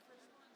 First one.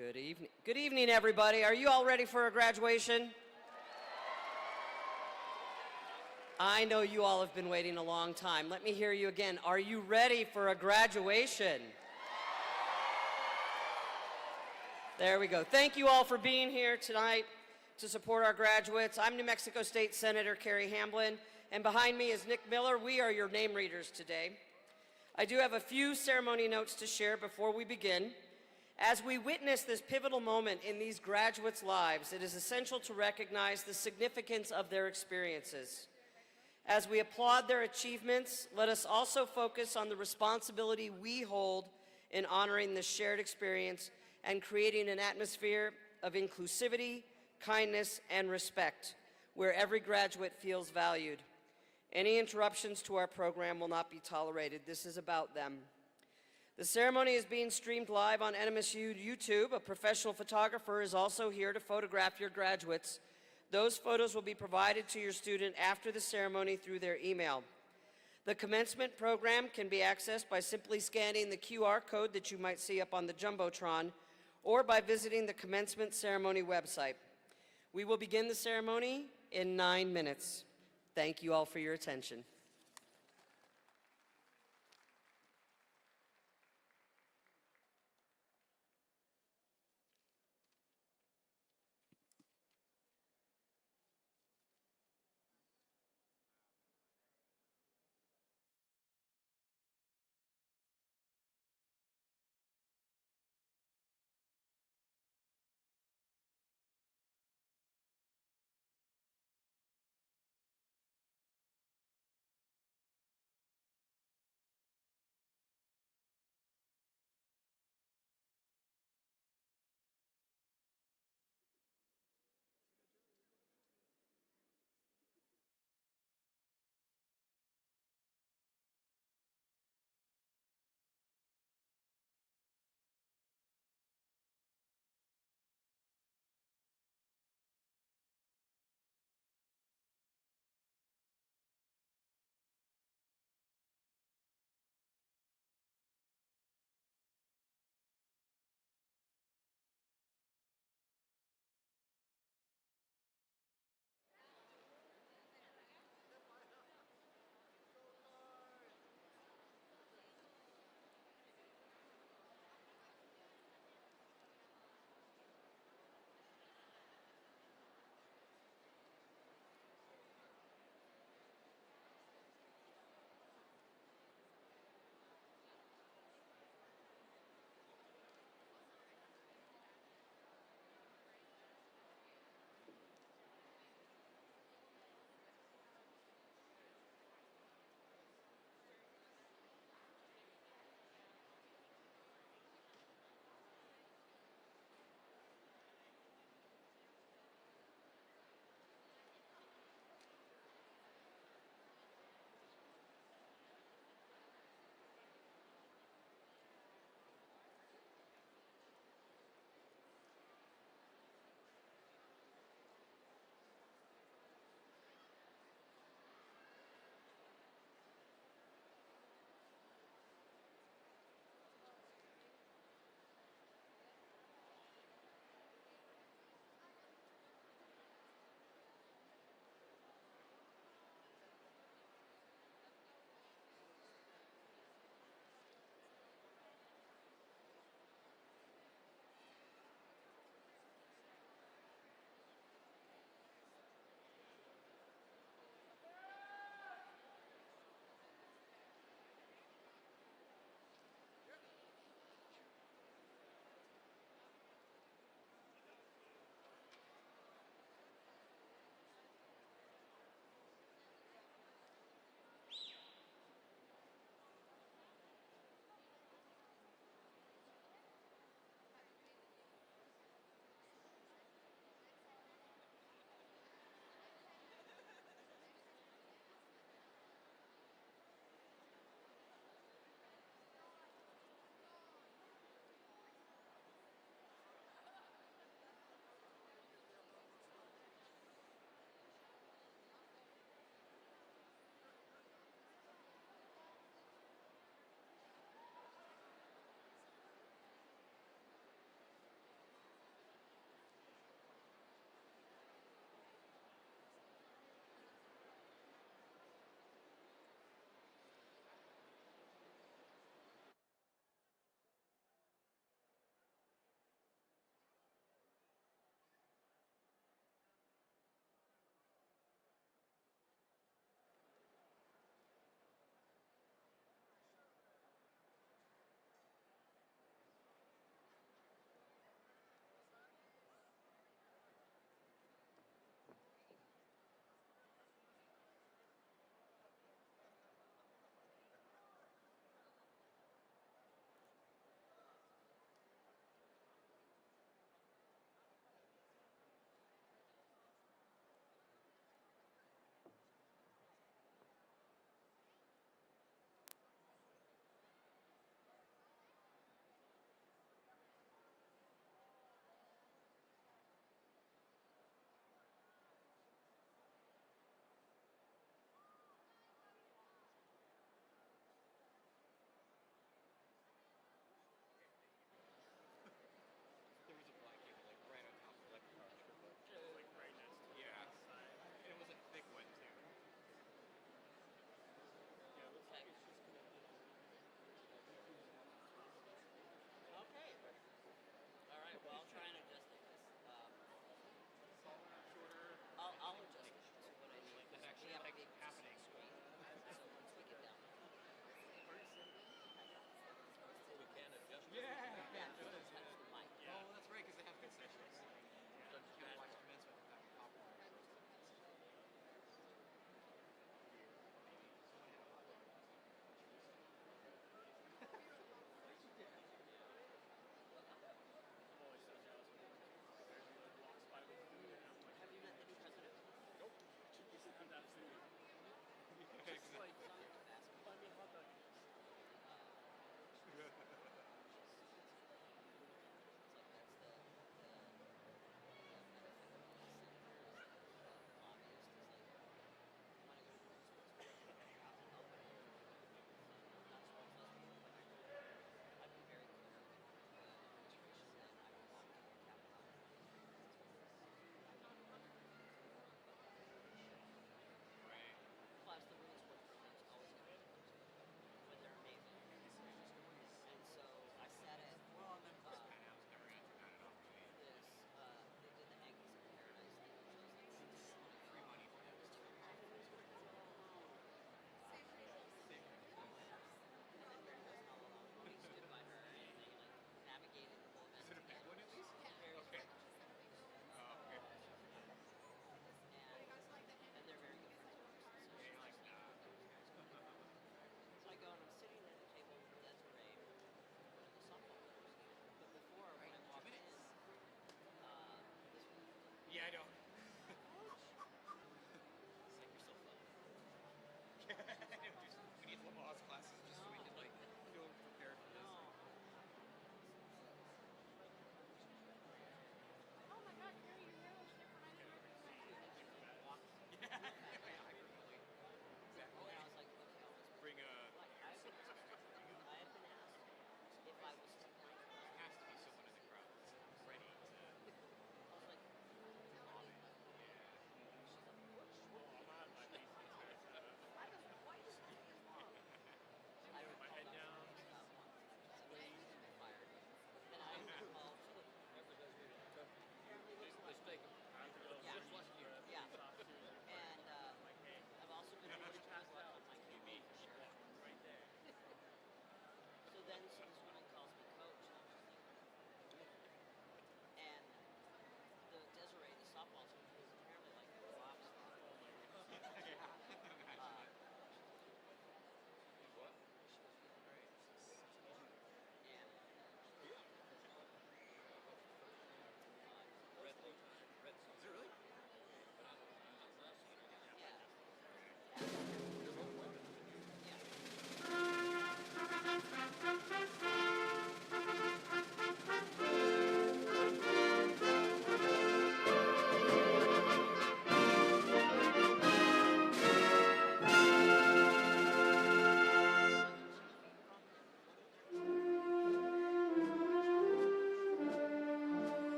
Good evening. Good evening, everybody. Are you all ready for a graduation? I know you all have been waiting a long time. Let me hear you again. Are you ready for a graduation? There we go. Thank you all for being here tonight to support our graduates. I'm New Mexico State Senator Carrie Hamblin, and behind me is Nick Miller. We are your name readers today. I do have a few ceremony notes to share before we begin. As we witness this pivotal moment in these graduates' lives, it is essential to recognize the significance of their experiences. As we applaud their achievements, let us also focus on the responsibility we hold in honoring this shared experience and creating an atmosphere of inclusivity, kindness, and respect, where every graduate feels valued. Any interruptions to our program will not be tolerated. This is about them. The ceremony is being streamed live on NMSU YouTube. A professional photographer is also here to photograph your graduates. Those photos will be provided to your student after the ceremony through their email. The commencement program can be accessed by simply scanning the QR code that you might see up on the Jumbotron or by visiting the commencement ceremony website. We will begin the ceremony in 9 minutes. Thank you all for your attention.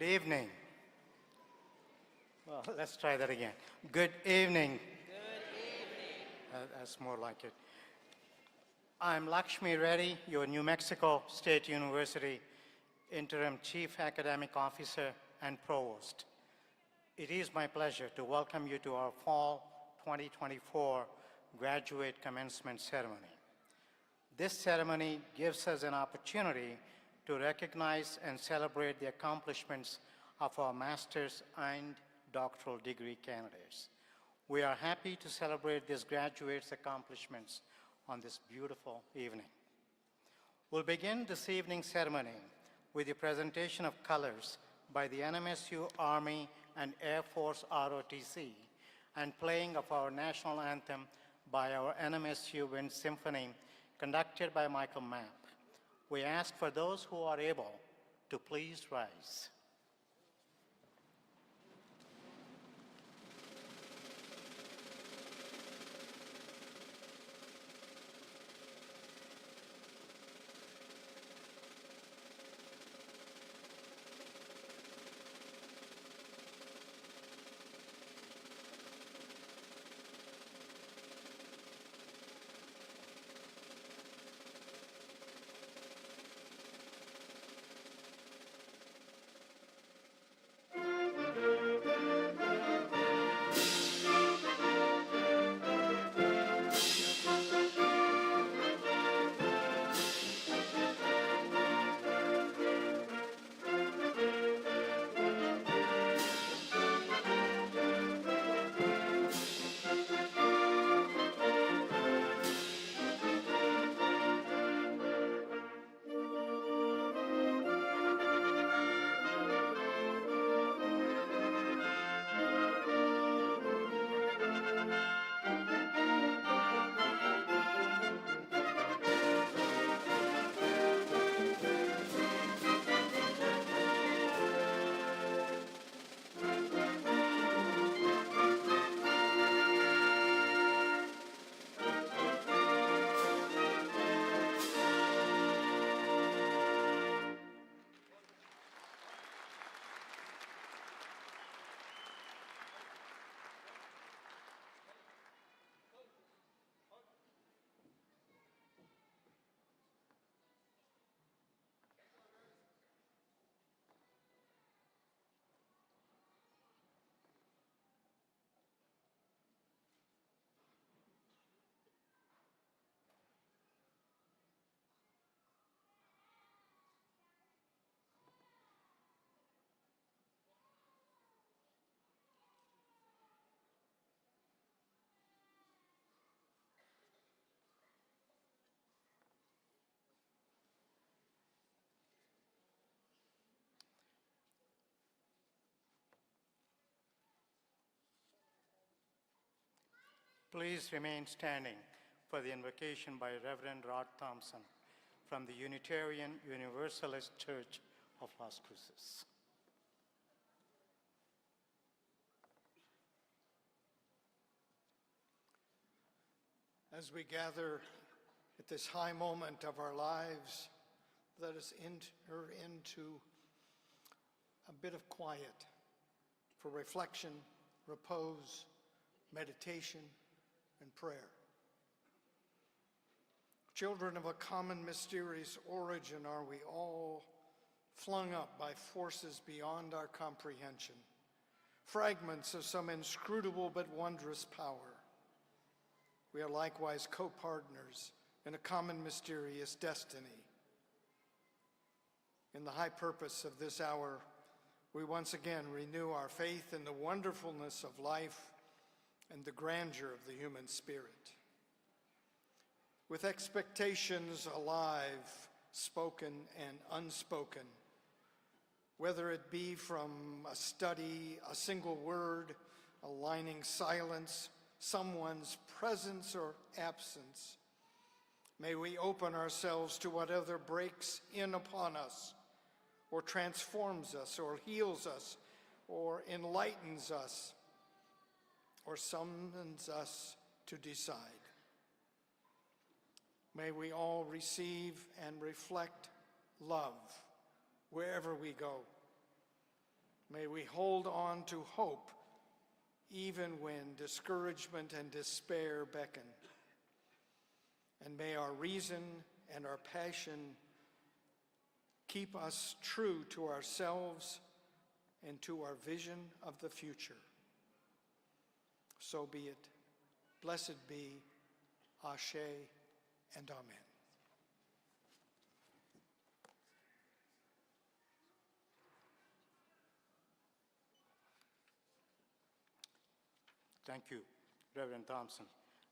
Good evening. Well, let's try that again. Good evening. Good evening. That's more like it. I'm Lakshmi Reddy, your New Mexico State University Interim Chief Academic Officer and Provost. It is my pleasure to welcome you to our Fall 2024 Graduate Commencement Ceremony. This ceremony gives us an opportunity to recognize and celebrate the accomplishments of our master's and doctoral degree candidates. We are happy to celebrate these graduates' accomplishments on this beautiful evening. We'll begin this evening's ceremony with the presentation of colors by the NMSU Army and Air Force ROTC and playing of our national anthem by our NMSU Wind Symphony conducted by Michael Mapp. We ask for those who are able to please rise. Please remain standing for the invocation by Reverend Rod Thompson from the Unitarian Universalist Church of Las Cruces. As we gather at this high moment of our lives, let us enter into a bit of quiet for reflection, repose, meditation, and prayer. Children of a common mysterious origin are we all, flung up by forces beyond our comprehension, fragments of some inscrutable but wondrous power. We are likewise co-partners in a common mysterious destiny. In the high purpose of this hour, we once again renew our faith in the wonderfulness of life and the grandeur of the human spirit. With expectations alive, spoken and unspoken, whether it be from a study, a single word, aligning silence, someone's presence or absence, may we open ourselves to whatever breaks in upon us, or transforms us, or heals us, or enlightens us, or summons us to decide. May we all receive and reflect love wherever we go. May we hold on to hope even when discouragement and despair beckon. And may our reason and our passion keep us true to ourselves and to our vision of the future. So be it. Blessed be, Ashe and Amen. Thank you, Reverend Thompson.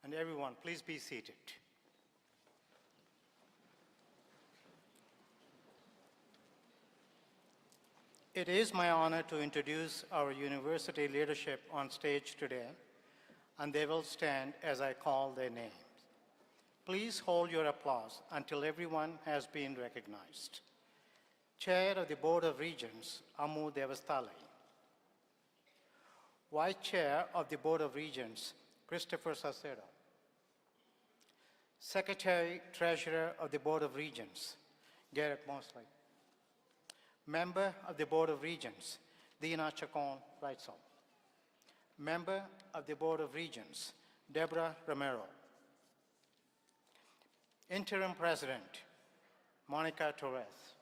And everyone, please be seated. It is my honor to introduce our university leadership on stage today, and they will stand as I call their names. Please hold your applause until everyone has been recognized. Chair of the Board of Regents, Amu Devastali. Vice Chair of the Board of Regents, Christopher Sacero. Secretary Treasurer of the Board of Regents, Garrett Mosley. Member of the Board of Regents, Dina Chacon Reitzel. Member of the Board of Regents, Deborah Romero. Interim President, Monica Torres.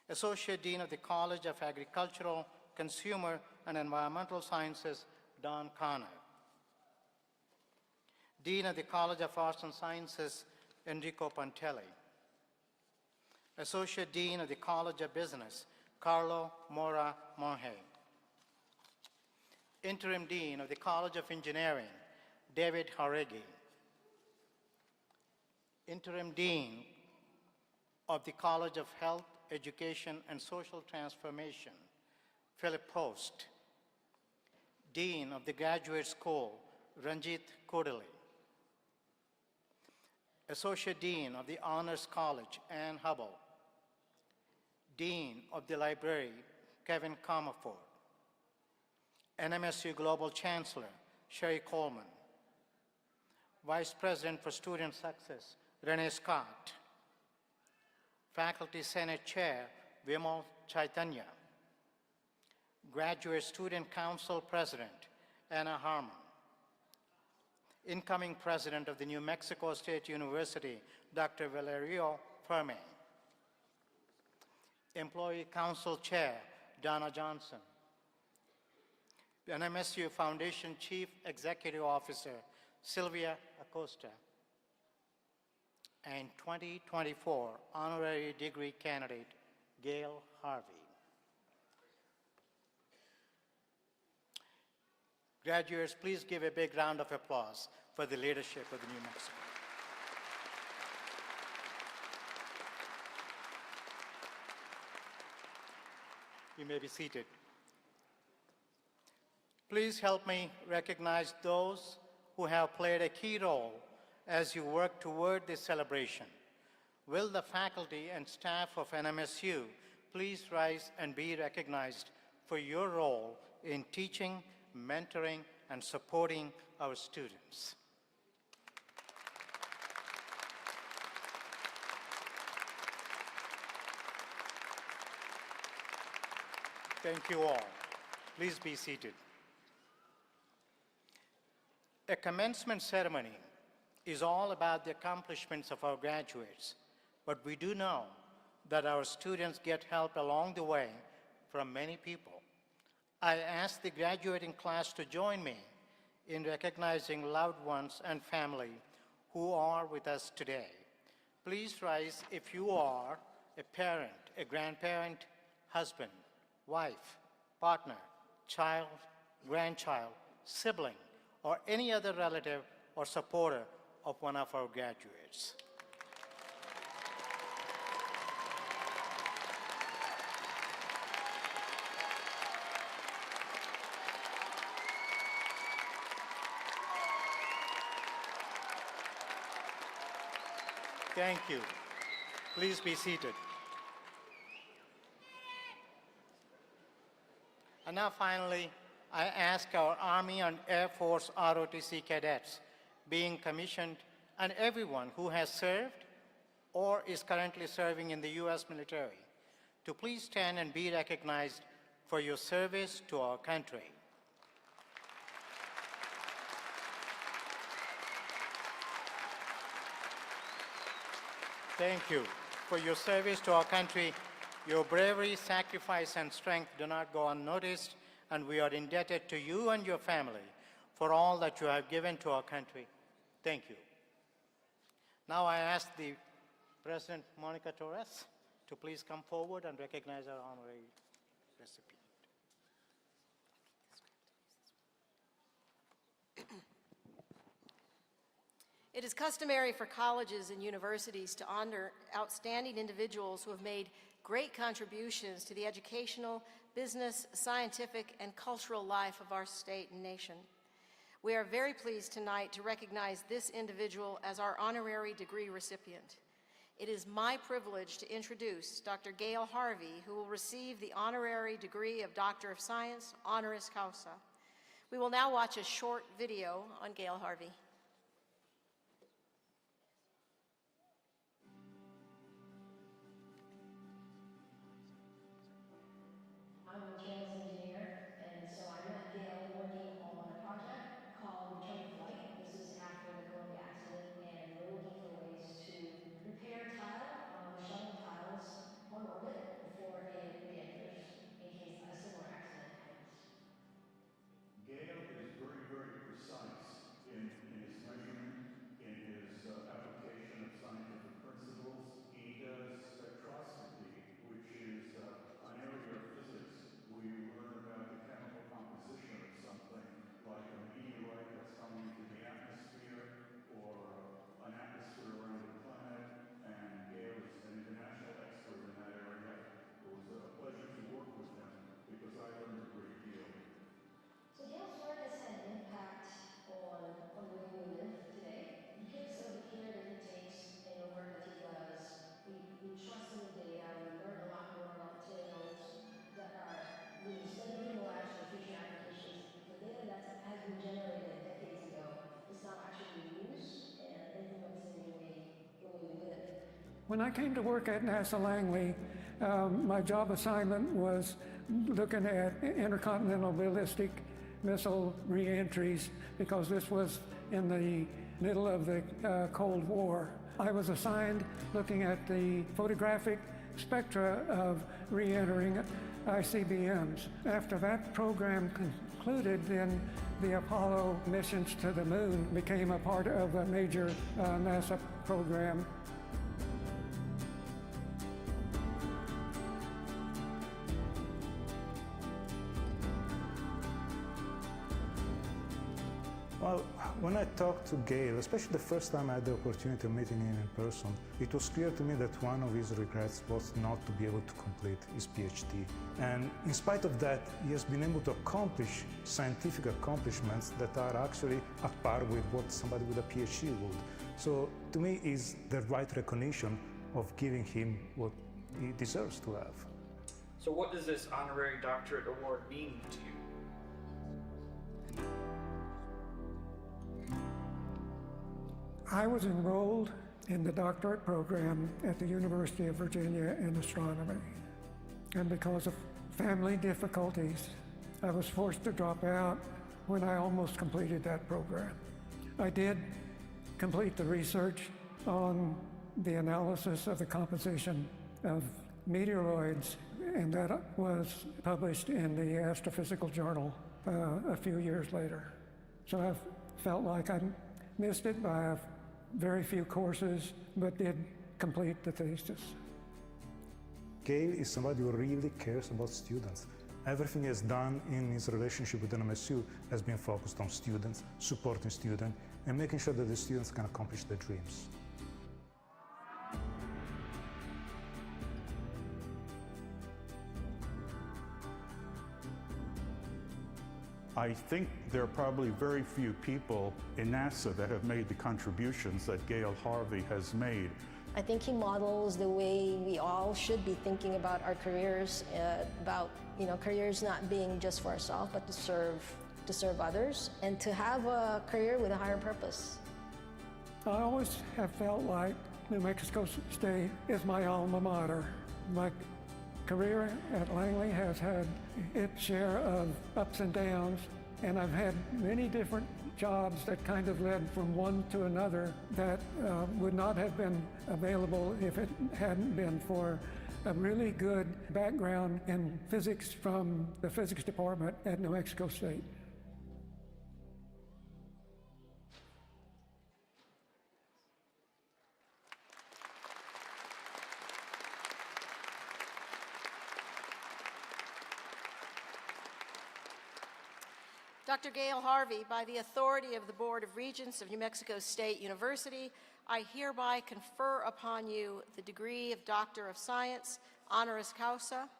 Associate Dean of the College of Agricultural, Consumer, and Environmental Sciences, Don Connor. Dean of the College of Arts and Sciences, Enrico Pantelli. Associate Dean of the College of Business, Carlo Mora Monge. Interim Dean of the College of Engineering, David Haregi. Interim Dean of the College of Health, Education, and Social Transformation, Philip Post. Dean of the Graduate School, Ranjit Kodali. Associate Dean of the Honors College, Ann Hubble. Dean of the Library, Kevin Comerford. NMSU Global Chancellor, Sherry Coleman. Vice President for Student Success, Renee Scott. Faculty Senate Chair, Vimal Chaitanya. Graduate Student Council President, Anna Harmon. Incoming President of the New Mexico State University, Dr. Valerio Ferme. Employee Council Chair, Donna Johnson. NMSU Foundation Chief Executive Officer, Sylvia Acosta. And 2024 Honorary Degree Candidate, Gail Harvey. Graduates, please give a big round of applause for the leadership of the New Mexico. You may be seated. Please help me recognize those who have played a key role as you work toward this celebration. Will the faculty and staff of NMSU please rise and be recognized for your role in teaching, mentoring, and supporting our students. Thank you all. Please be seated. A commencement ceremony is all about the accomplishments of our graduates, but we do know that our students get help along the way from many people. I ask the graduating class to join me in recognizing loved ones and family who are with us today. Please rise if you are a parent, a grandparent, husband, wife, partner, child, grandchild, sibling, or any other relative or supporter of one of our graduates. Thank you. Please be seated. And now finally, I ask our Army and Air Force ROTC cadets being commissioned and everyone who has served or is currently serving in the U.S. military to please stand and be recognized for your service to our country. Thank you for your service to our country. Your bravery, sacrifice, and strength do not go unnoticed, and we are indebted to you and your family for all that you have given to our country. Thank you. Now I ask the President Monica Torres to please come forward and recognize our honorary recipient. It is customary for colleges and universities to honor outstanding individuals who have made great contributions to the educational, business, scientific, and cultural life of our state and nation. We are very pleased tonight to recognize this individual as our honorary degree recipient. It is my privilege to introduce Dr. Gail Harvey, who will receive the honorary degree of Doctor of Science, honoris causa. We will now watch a short video on Gail Harvey. I'm a materials engineer, and so I met Gail working on a project called Return to Flight. This is after the Columbia accident, and we're looking for ways to repair tile, shuttle tiles on orbit before it re-enters in case a similar accident happens. Gail is very, very precise in his measurement, in his application of scientific principles. He does spectroscopy, which is an area of physics where you learn about the chemical composition of something, like a meteorite that's coming into the atmosphere, or an atmosphere around a planet, and Gail is an international expert in that area. It was a pleasure to work with him because I learned a great deal. So Gail's work has had an impact on the way we live today. Because of the care that he takes in the work that he does, we trust in the data, we learn a lot more about materials that are being studied more actually future applications. The data that has been generated decades ago is now actually used and influencing the way we live. When I came to work at NASA Langley, my job assignment was looking at intercontinental ballistic missile reentries because this was in the middle of the Cold War. I was assigned looking at the photographic spectra of reentering ICBMs. After that program concluded, then the Apollo missions to the moon became a part of a major NASA program. Well, when I talked to Gail, especially the first time I had the opportunity of meeting him in person, it was clear to me that one of his regrets was not to be able to complete his PhD. And in spite of that, he has been able to accomplish scientific accomplishments that are actually at par with what somebody with a PhD would. So to me, is the right recognition of giving him what he deserves to have. So what does this honorary doctorate award mean to you? I was enrolled in the doctorate program at the University of Virginia in astronomy. And because of family difficulties, I was forced to drop out when I almost completed that program. I did complete the research on the analysis of the composition of meteoroids, and that was published in the Astrophysical Journal a few years later. So I felt like I missed it by very few courses, but did complete the thesis. Gail is somebody who really cares about students. Everything he has done in his relationship with NMSU has been focused on students, supporting students, and making sure that the students can accomplish their dreams. I think there are probably very few people in NASA that have made the contributions that Gail Harvey has made. I think he models the way we all should be thinking about our careers, about careers not being just for ourselves, but to serve others, and to have a career with a higher purpose. I always have felt like New Mexico State is my alma mater. My career at Langley has had its share of ups and downs, and I've had many different jobs that kind of led from one to another that would not have been available if it hadn't been for a really good background in physics from the physics department at New Mexico State. Dr. Gail Harvey, by the authority of the Board of Regents of New Mexico State University, I hereby confer upon you the degree of Doctor of Science, honoris causa,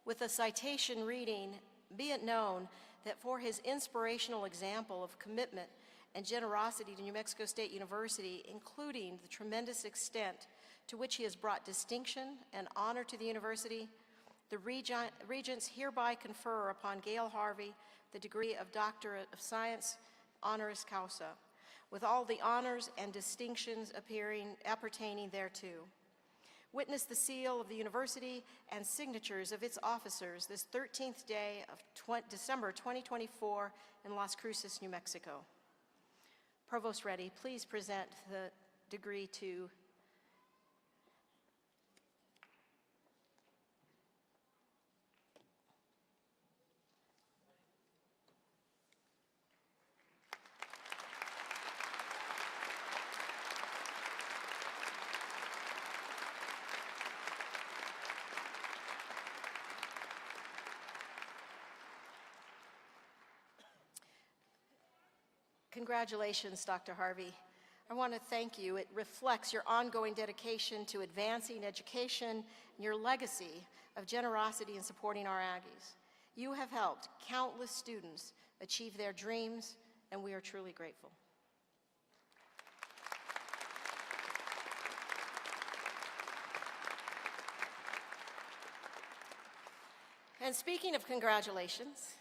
with a citation reading, "Be it known that for his inspirational example of commitment and generosity to New Mexico State University, including the tremendous extent to which he has brought distinction and honor to the university, the Regents hereby confer upon Gail Harvey the degree of Doctor of Science, honoris causa, with all the honors and distinctions appertaining thereto. Witness the seal of the university and signatures of its officers this 13th day of December 2024 in Las Cruces, New Mexico. Provost Reddy, please present the degree to Congratulations, Dr. Harvey. I want to thank you. It reflects your ongoing dedication to advancing education and your legacy of generosity in supporting our Aggies. You have helped countless students achieve their dreams, and we are truly grateful. And speaking of congratulations,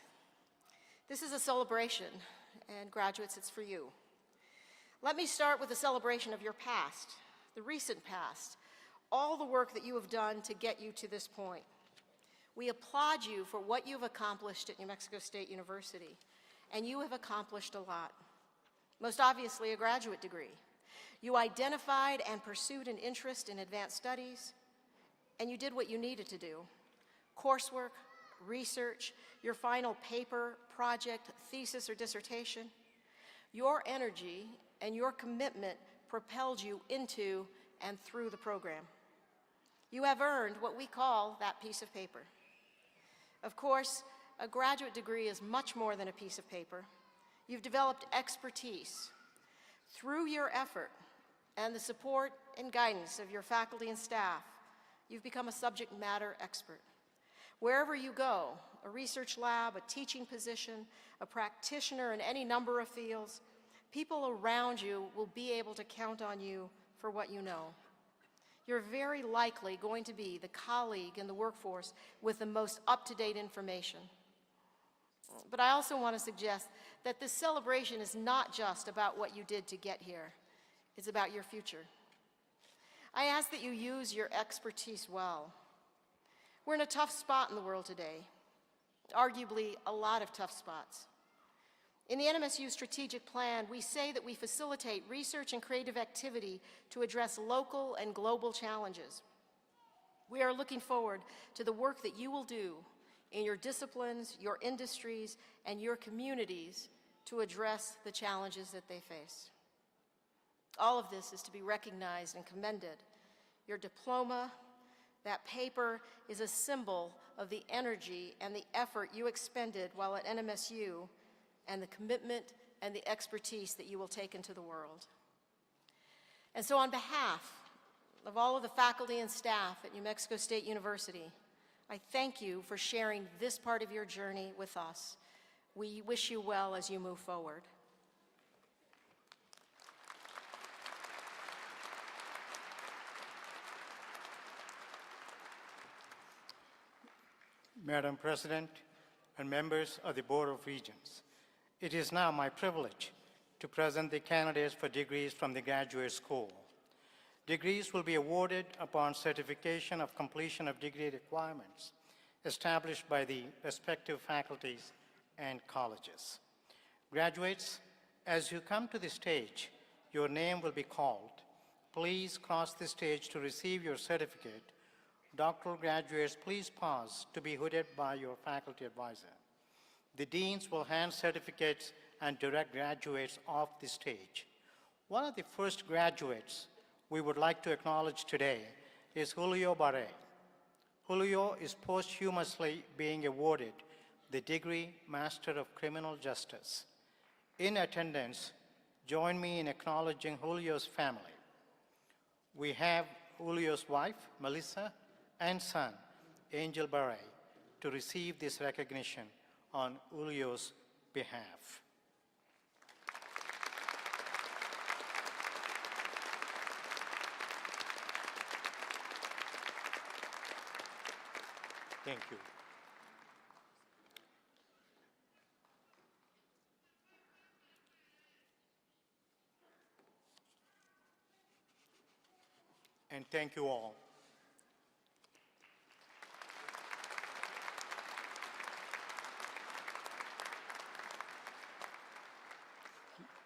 this is a celebration, and graduates, it's for you. Let me start with a celebration of your past, the recent past, all the work that you have done to get you to this point. We applaud you for what you've accomplished at New Mexico State University, and you have accomplished a lot. Most obviously, a graduate degree. You identified and pursued an interest in advanced studies, and you did what you needed to do. Coursework, research, your final paper, project, thesis, or dissertation. Your energy and your commitment propelled you into and through the program. You have earned what we call that piece of paper. Of course, a graduate degree is much more than a piece of paper. You've developed expertise. Through your effort and the support and guidance of your faculty and staff, you've become a subject matter expert. Wherever you go, a research lab, a teaching position, a practitioner in any number of fields, people around you will be able to count on you for what you know. You're very likely going to be the colleague in the workforce with the most up-to-date information. But I also want to suggest that this celebration is not just about what you did to get here. It's about your future. I ask that you use your expertise well. We're in a tough spot in the world today, arguably a lot of tough spots. In the NMSU strategic plan, we say that we facilitate research and creative activity to address local and global challenges. We are looking forward to the work that you will do in your disciplines, your industries, and your communities to address the challenges that they face. All of this is to be recognized and commended. Your diploma, that paper, is a symbol of the energy and the effort you expended while at NMSU and the commitment and the expertise that you will take into the world. And so on behalf of all of the faculty and staff at New Mexico State University, I thank you for sharing this part of your journey with us. We wish you well as you move forward. Madam President and members of the Board of Regents, it is now my privilege to present the candidates for degrees from the graduate school. Degrees will be awarded upon certification of completion of degree requirements established by the respective faculties and colleges. Graduates, as you come to the stage, your name will be called. Please cross the stage to receive your certificate. Doctoral graduates, please pause to be hooded by your faculty advisor. The deans will hand certificates and direct graduates off the stage. One of the first graduates we would like to acknowledge today is Julio Barre. Julio is posthumously being awarded the degree Master of Criminal Justice. In attendance, join me in acknowledging Julio's family. We have Julio's wife, Melissa, and son, Angel Barre, to receive this recognition on Julio's behalf. Thank you. And thank you all.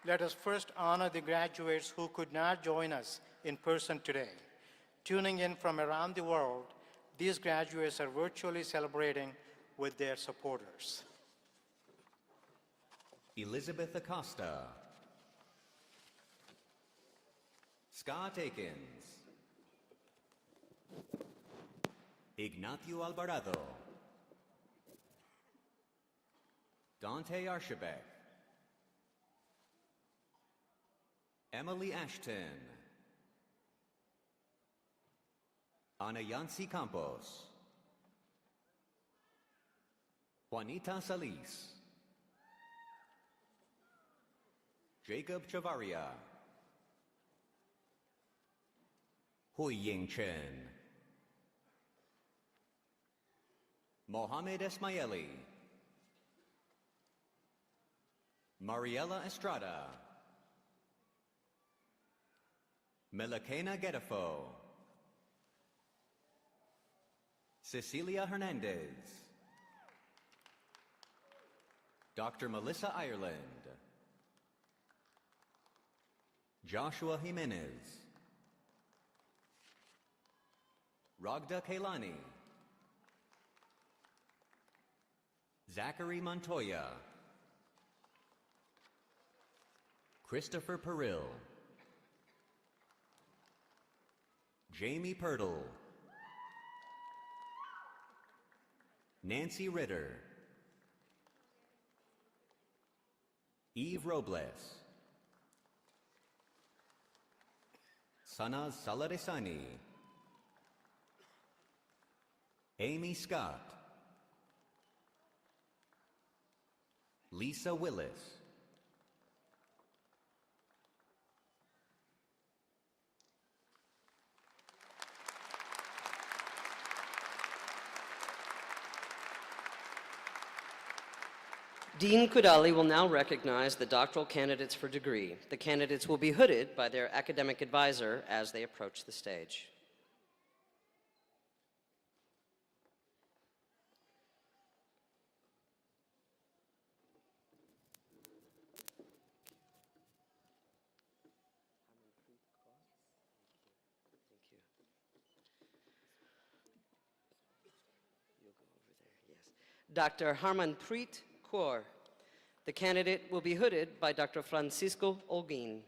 Let us first honor the graduates who could not join us in person today. Tuning in from around the world, these graduates are virtually celebrating with their supporters. Elizabeth Acosta, Scott Akins, Ignacio Alvarado, Dante Archibek, Emily Ashton, Ana Yancy Campos, Juanita Salis, Jacob Chavaria, Hui Ying Chen, Mohamed Esmaili, Mariela Estrada, Melakena Gedafo, Cecilia Hernandez, Dr. Melissa Ireland, Joshua Jimenez, Ragda Kailani, Zachary Montoya, Christopher Perill, Jamie Pirtle, Nancy Ritter, Eve Robles, Sanaz Salaresani, Amy Scott, Lisa Willis, Dean Kudali will now recognize the doctoral candidates for degree. The candidates will be hooded by their academic advisor as they approach the stage. Dr. Harmanpreet Kaur. The candidate will be hooded by Dr. Francisco Olguin.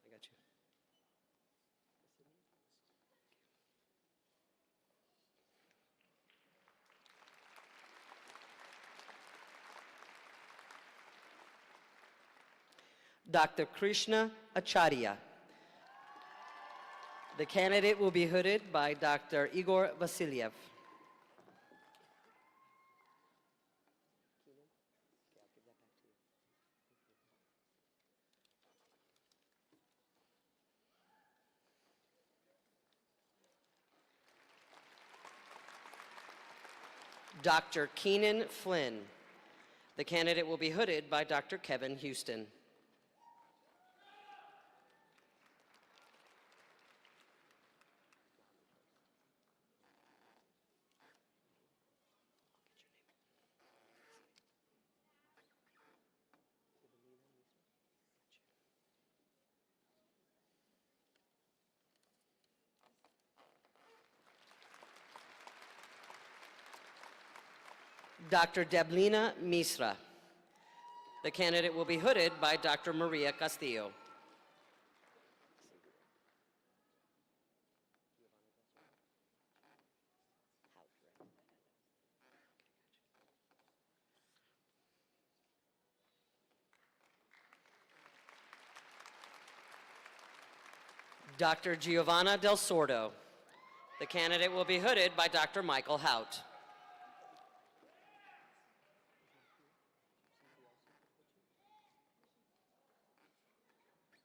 I got you. Dr. Krishna Acharya. The candidate will be hooded by Dr. Igor Vasilyev. Dr. Keenan Flynn. The candidate will be hooded by Dr. Kevin Houston. Dr. Deblina Misra. The candidate will be hooded by Dr. Maria Castillo. Dr. Giovanna Del Sordo. The candidate will be hooded by Dr. Michael Hout.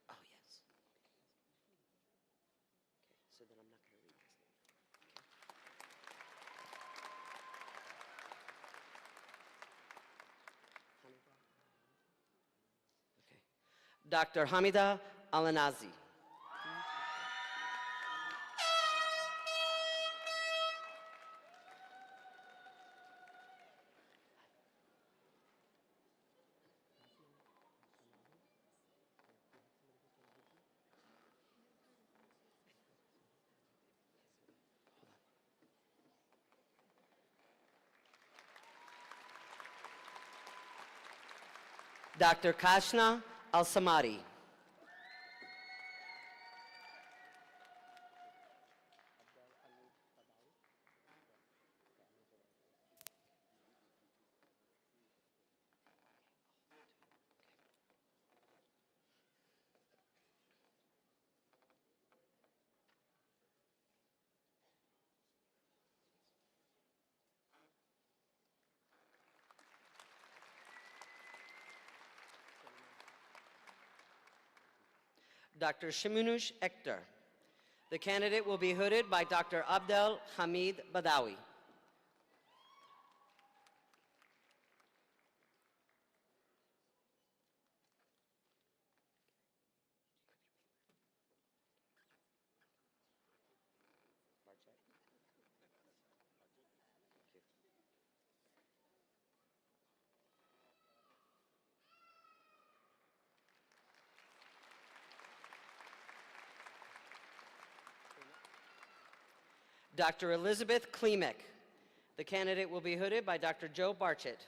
Oh, yes. Okay, so then I'm not going to read this name. Okay. Dr. Hamida Alanazi. Dr. Kashna Al-Samadi. Dr. Shimunush Ekter. The candidate will be hooded by Dr. Abdel Hamid Badawi. Dr. Elizabeth Klimek. The candidate will be hooded by Dr. Joe Barchett.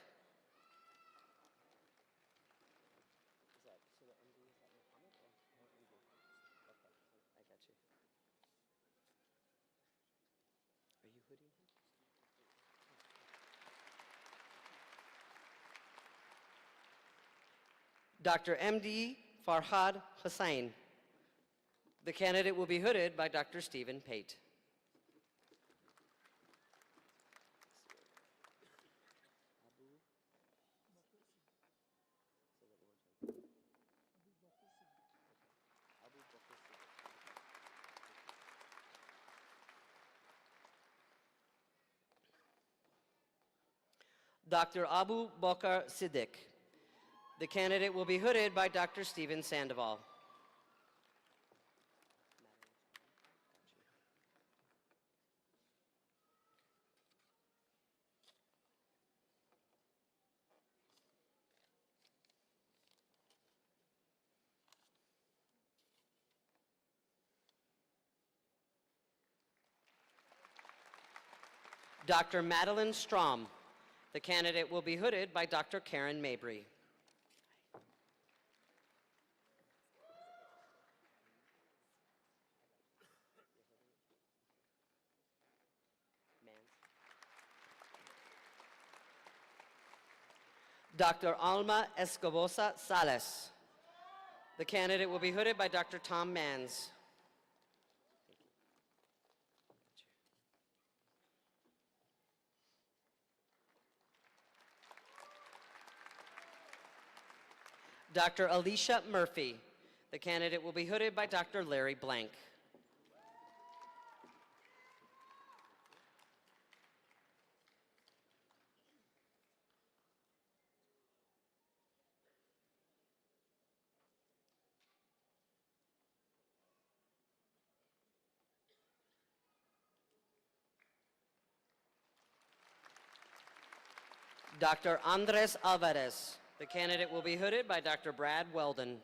Dr. M.D. Farhad Hussain. The candidate will be hooded by Dr. Stephen Pate. Dr. Abu Bakr Siddiq. The candidate will be hooded by Dr. Stephen Sandoval. Dr. Madeline Strom. The candidate will be hooded by Dr. Karen Mabry. Dr. Alma Escobosa Sales. The candidate will be hooded by Dr. Tom Mans. Dr. Alicia Murphy. The candidate will be hooded by Dr. Larry Blank. Dr. Andres Alvarez. The candidate will be hooded by Dr. Brad Weldon.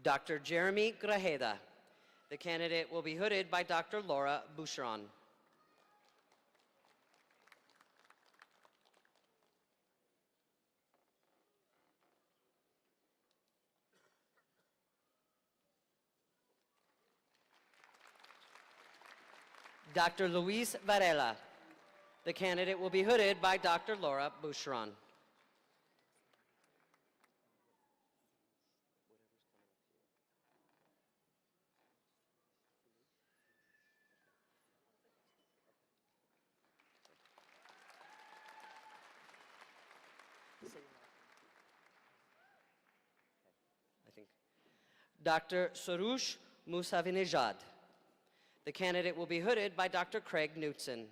Dr. Jeremy Grajeda. The candidate will be hooded by Dr. Laura Boucheron. Dr. Luis Varela. The candidate will be hooded by Dr. Laura Boucheron. Dr. Soroush Mousavinejad. The candidate will be hooded by Dr. Craig Knutson.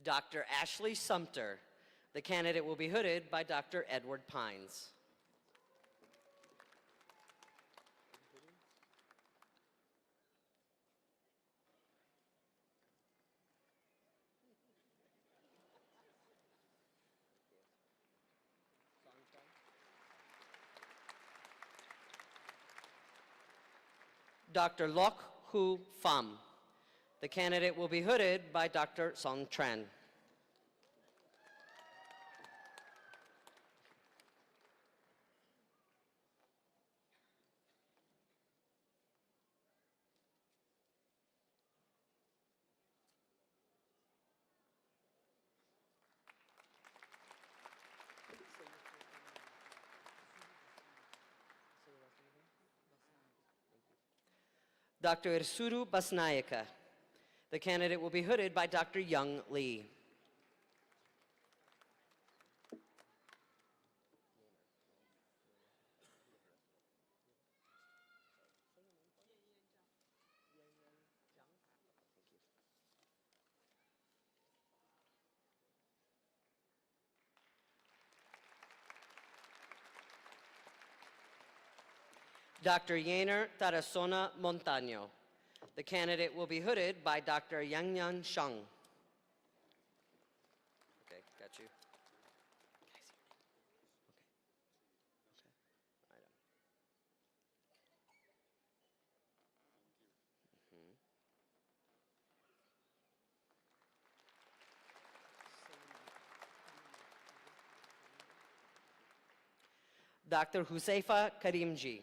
Dr. Ashley Sumter. The candidate will be hooded by Dr. Edward Pines. Dr. Lok Hu Pham. The candidate will be hooded by Dr. Song Tran. Dr. Irsuru Basnayaka. The candidate will be hooded by Dr. Young Lee. Dr. Yainer Tarasona Montaño. The candidate will be hooded by Dr. Yangyan Sheng. Okay, got you. Dr. Huseifa Karimji.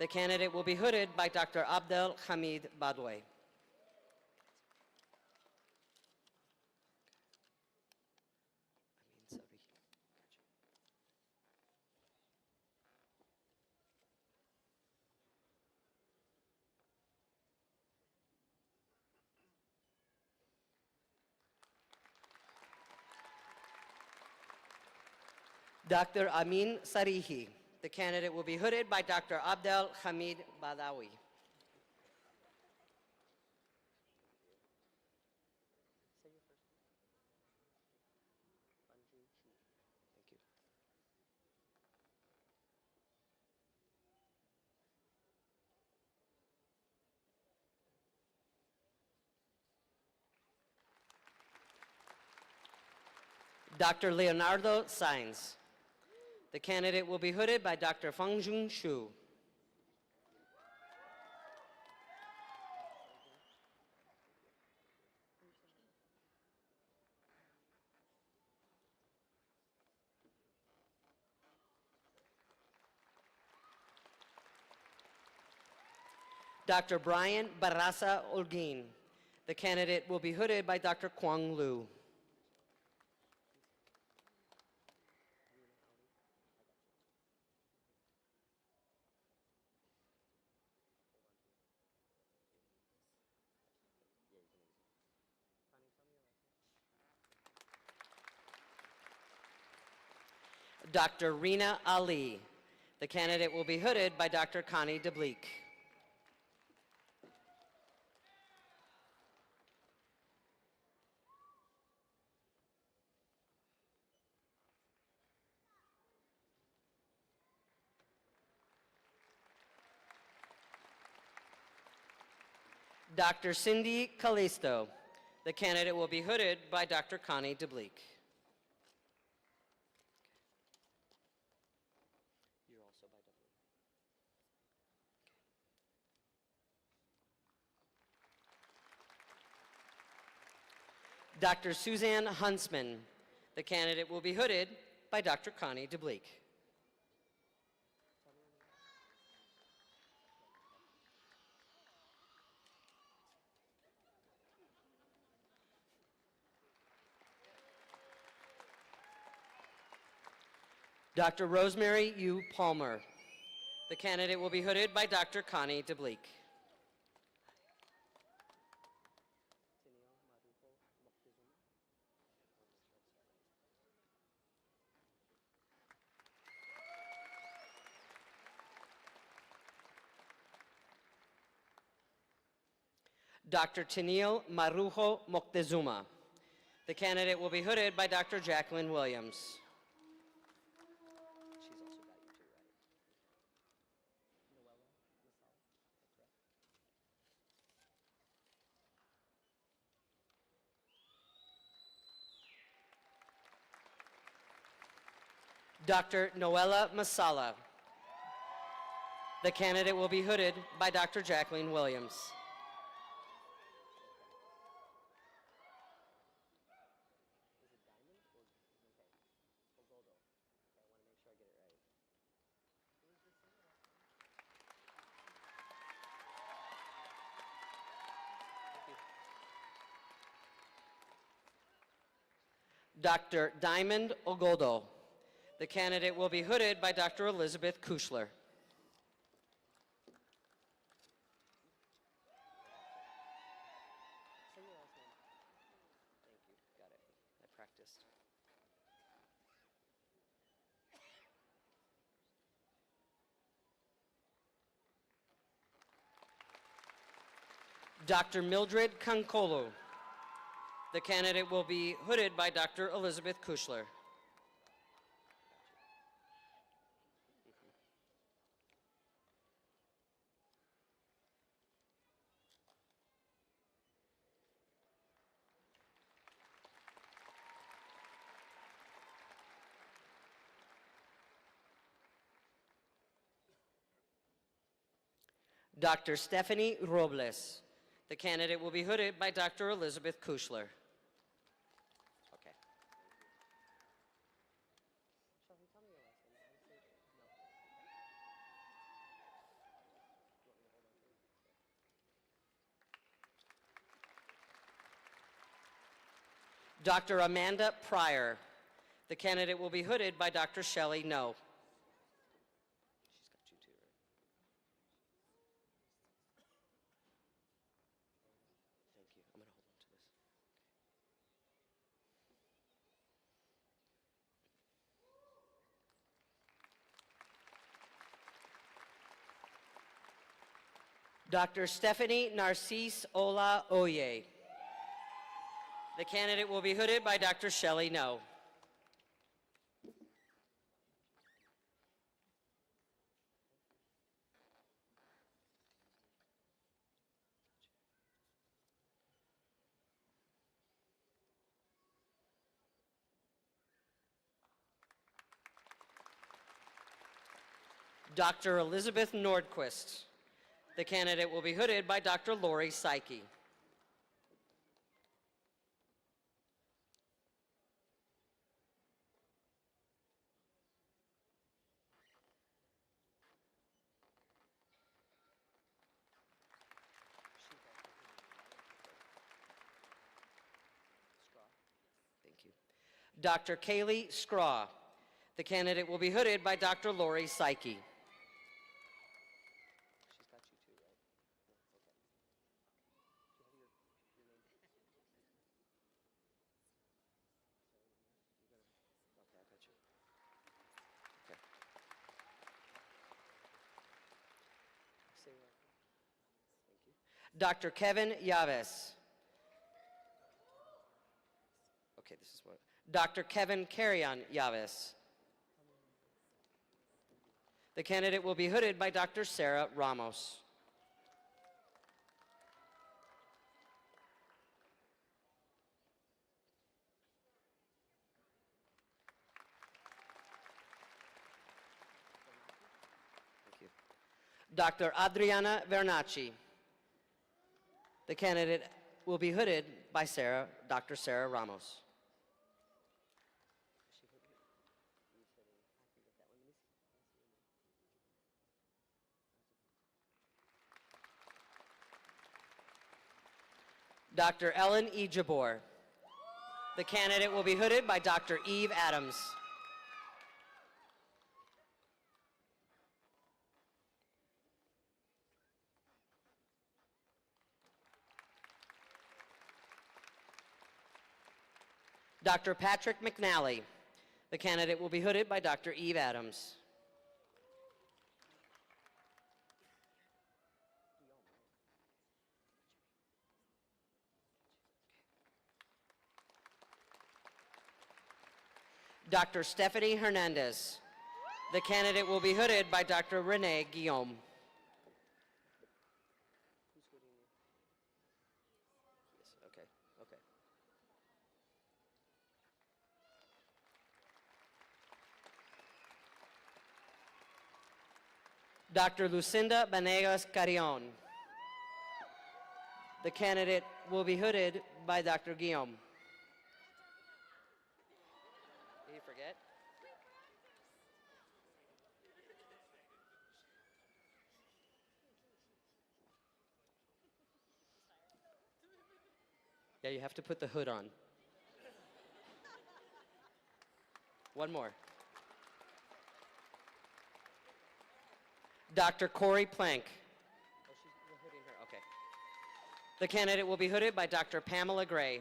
The candidate will be hooded by Dr. Abdel Hamid Badwe. Dr. Amin Sarihi. The candidate will be hooded by Dr. Abdel Hamid Badawi. Dr. Leonardo Sainz. The candidate will be hooded by Dr. Fangjun Shu. Dr. Brian Barraza Olguin. The candidate will be hooded by Dr. Kwang Lu. Dr. Rina Ali. The candidate will be hooded by Dr. Connie DeBleek. Dr. Cindy Callisto. The candidate will be hooded by Dr. Connie DeBleek. Dr. Suzanne Huntsman. The candidate will be hooded by Dr. Connie DeBleek. Dr. Rosemary U. Palmer. The candidate will be hooded by Dr. Connie DeBleek. Dr. Tennille Marujo Moctezuma. The candidate will be hooded by Dr. Jacqueline Williams. Dr. Noella Masala. The candidate will be hooded by Dr. Jacqueline Williams. Dr. Diamond Ogodo. The candidate will be hooded by Dr. Elizabeth Kushler. Dr. Mildred Kankolo. The candidate will be hooded by Dr. Elizabeth Kushler. Dr. Stephanie Robles. The candidate will be hooded by Dr. Elizabeth Kushler. Okay. Dr. Amanda Pryor. The candidate will be hooded by Dr. Shelley No. Dr. Stephanie Narcisse Ola Oye. The candidate will be hooded by Dr. Shelley No. Dr. Elizabeth Nordquist. The candidate will be hooded by Dr. Lori Psyche. Dr. Kaylee Scraw. The candidate will be hooded by Dr. Lori Psyche. Dr. Kevin Yaves. Okay, this is what. Dr. Kevin Carrion Yaves. The candidate will be hooded by Dr. Sarah Ramos. Thank you. Dr. Adriana Vernacci. The candidate will be hooded by Dr. Sarah Ramos. Dr. Ellen E. Jabor. The candidate will be hooded by Dr. Eve Adams. Dr. Patrick McNally. The candidate will be hooded by Dr. Eve Adams. Dr. Stephanie Hernandez. The candidate will be hooded by Dr. Renee Guillaume. Okay, okay. Dr. Lucinda Banegas Carrion. The candidate will be hooded by Dr. Guillaume. Did you forget? Yeah, you have to put the hood on. One more. Dr. Corey Plank. Oh, you're hooding her, okay. The candidate will be hooded by Dr. Pamela Gray.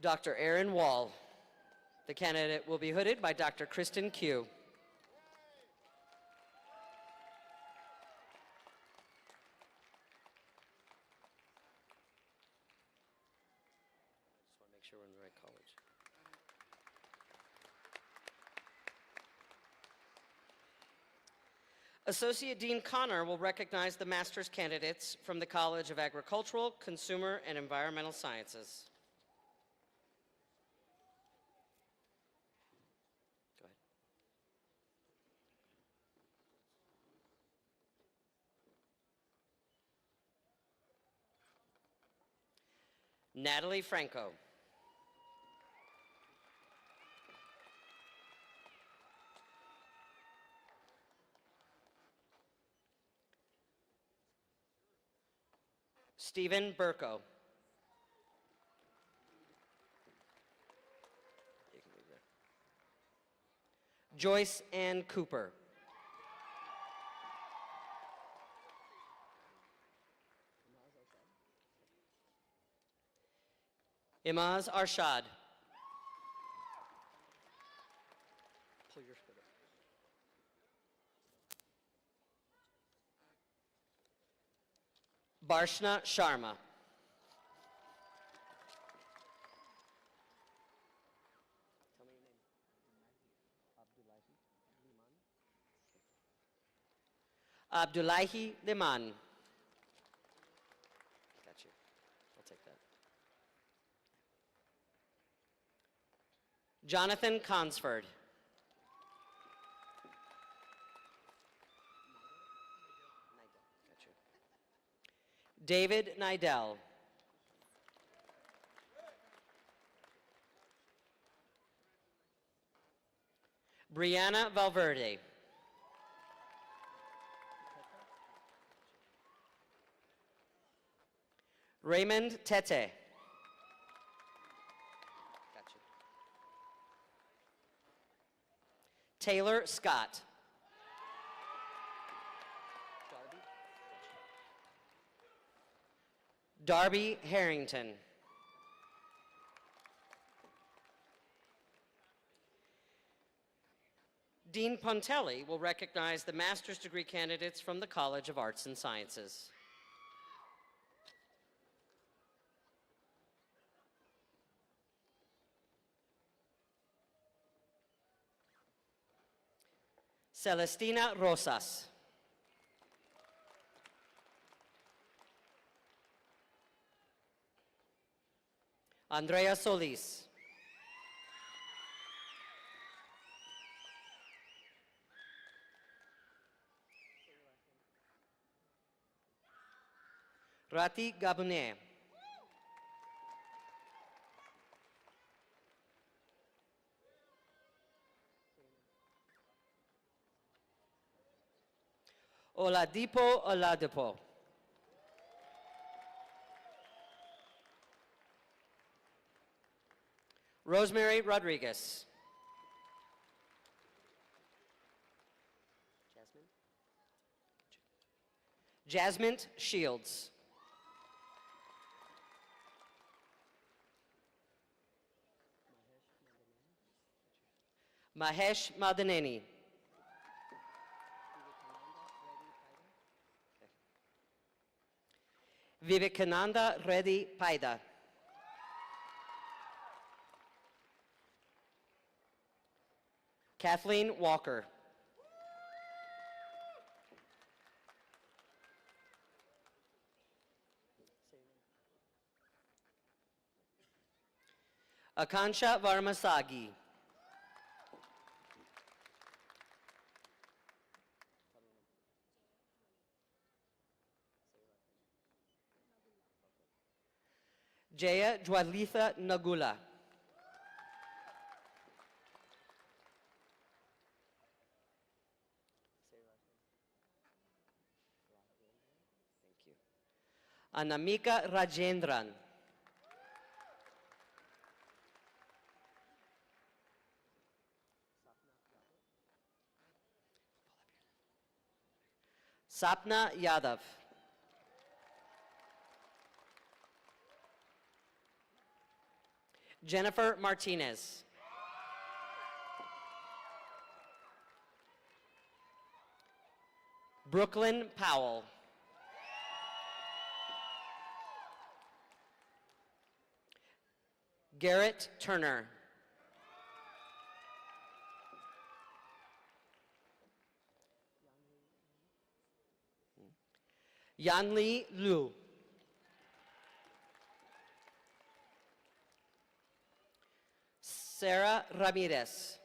Dr. Aaron Wall. The candidate will be hooded by Dr. Kristen Q. Just want to make sure we're in the right college. Associate Dean Connor will recognize the master's candidates from the College of Agricultural, Consumer, and Environmental Sciences. Go ahead. Natalie Franco. Stephen Burko. Joyce Ann Cooper. Imaz Arshad. Pull your hood up. Barshna Sharma. Tell me your name. Abdullahi Liman. Got you. I'll take that. Jonathan Consford. Got you. David Nidell. Brianna Valverde. Raymond Tete. Gotcha. Taylor Scott. Darby Harrington. Dean Pontelli will recognize the master's degree candidates from the College of Arts and Sciences. Celestina Rosas. Andrea Solis. Rati Gabunet. Oladipo Oladipo. Rosemary Rodriguez. Jasmine Shields. Mahesh Madaneni. Vivekananda Reddy Paida. Kathleen Walker. Akansha Varmasagi. Jaya Jwalitha Nagula. Thank you. Anamika Rajendran. Sapna Yadav. Jennifer Martinez. Brooklyn Powell. Garrett Turner. Yanli Liu. Sarah Ramirez.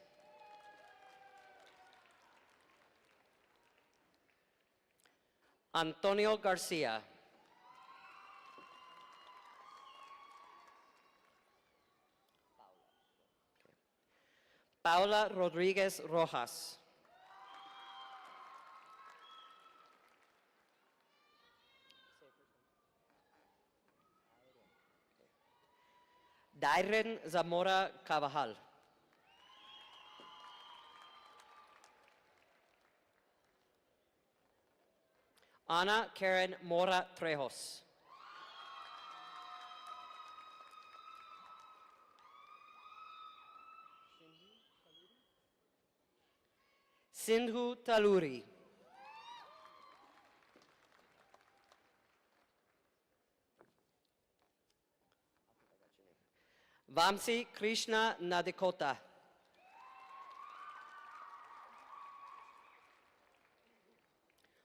Antonio Garcia. Paula Rodriguez Rojas. Dairen Zamora Carvajal. Ana Karen Mora Trejos. Sindhu Taluri. Vamsi Krishna Nadikota.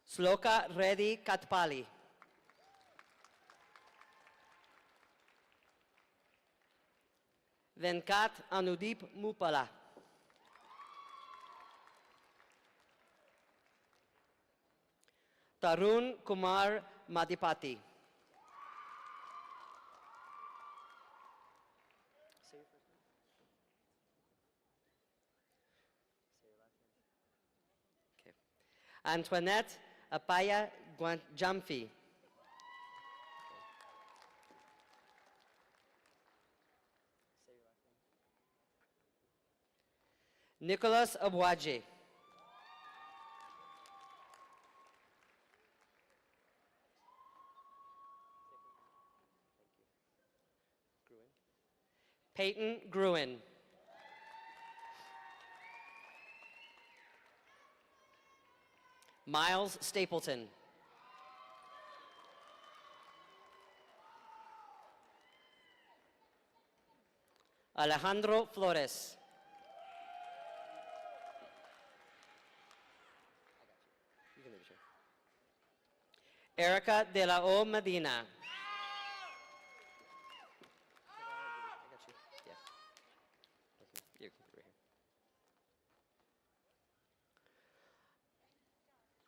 Sloka Reddy Katpali. Venkat Anudeep Mupala. Tarun Kumar Madipati. Antoinette Apaya Jamfi. Nicholas Abwaje. Peyton Gruen. Miles Stapleton. Alejandro Flores. Erica de la O Medina.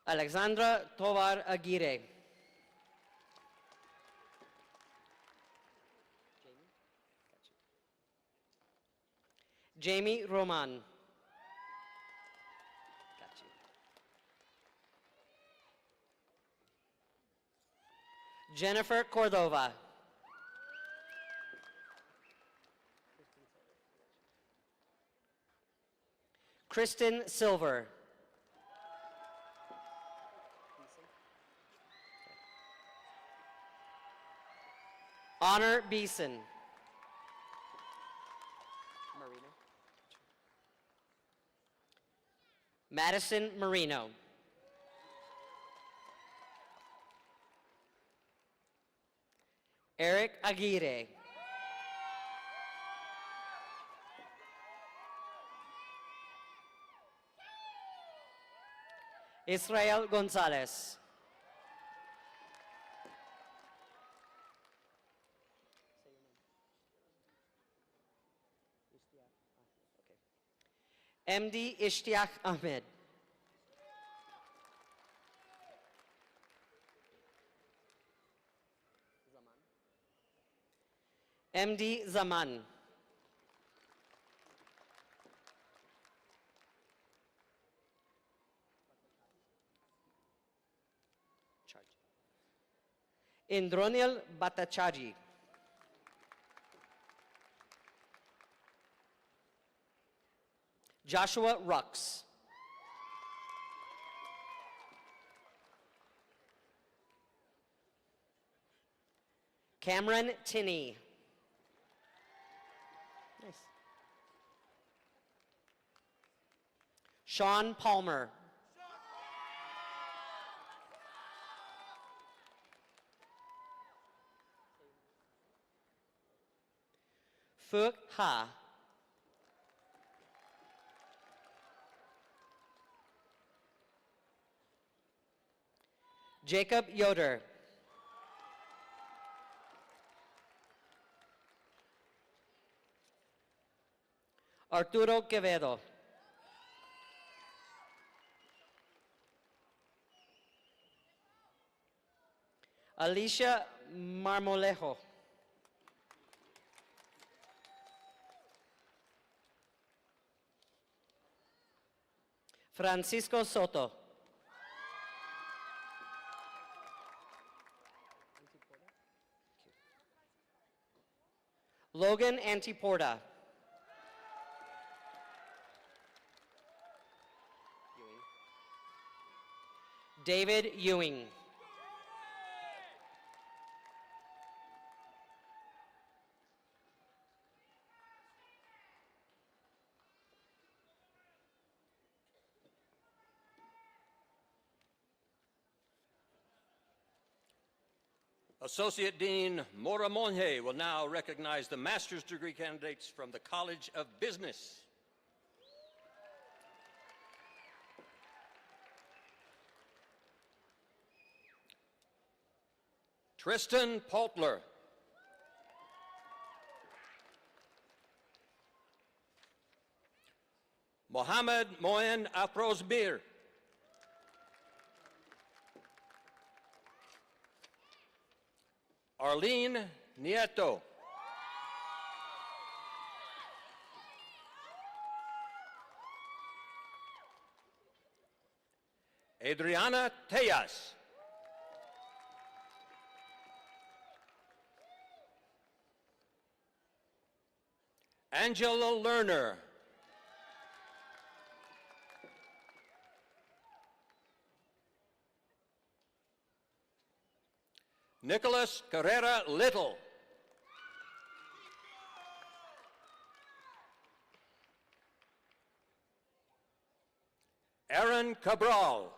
Alexandra Tovar Aguirre. Jamie Roman. Jennifer Cordova. Kristen Silver. Honor Beeson. Madison Marino. Eric Aguirre. Israel Gonzalez. MD Ishtiaq Ahmed. MD Zaman. Indronil Batachaji. Joshua Rux. Cameron Tinney. Nice. Sean Palmer. Phuc Ha. Jacob Yoder. Arturo Quevedo. Alicia Marmolejo. Francisco Soto. Logan Antiporta. David Ewing. Associate Dean Mora Monje will now recognize the master's degree candidates from the College of Business. Tristan Paltler. Mohammed Moen Afrosbir. Arlene Nieto. Adriana Tejas. Angela Lerner. Nicholas Carrera Little. Aaron Cabral.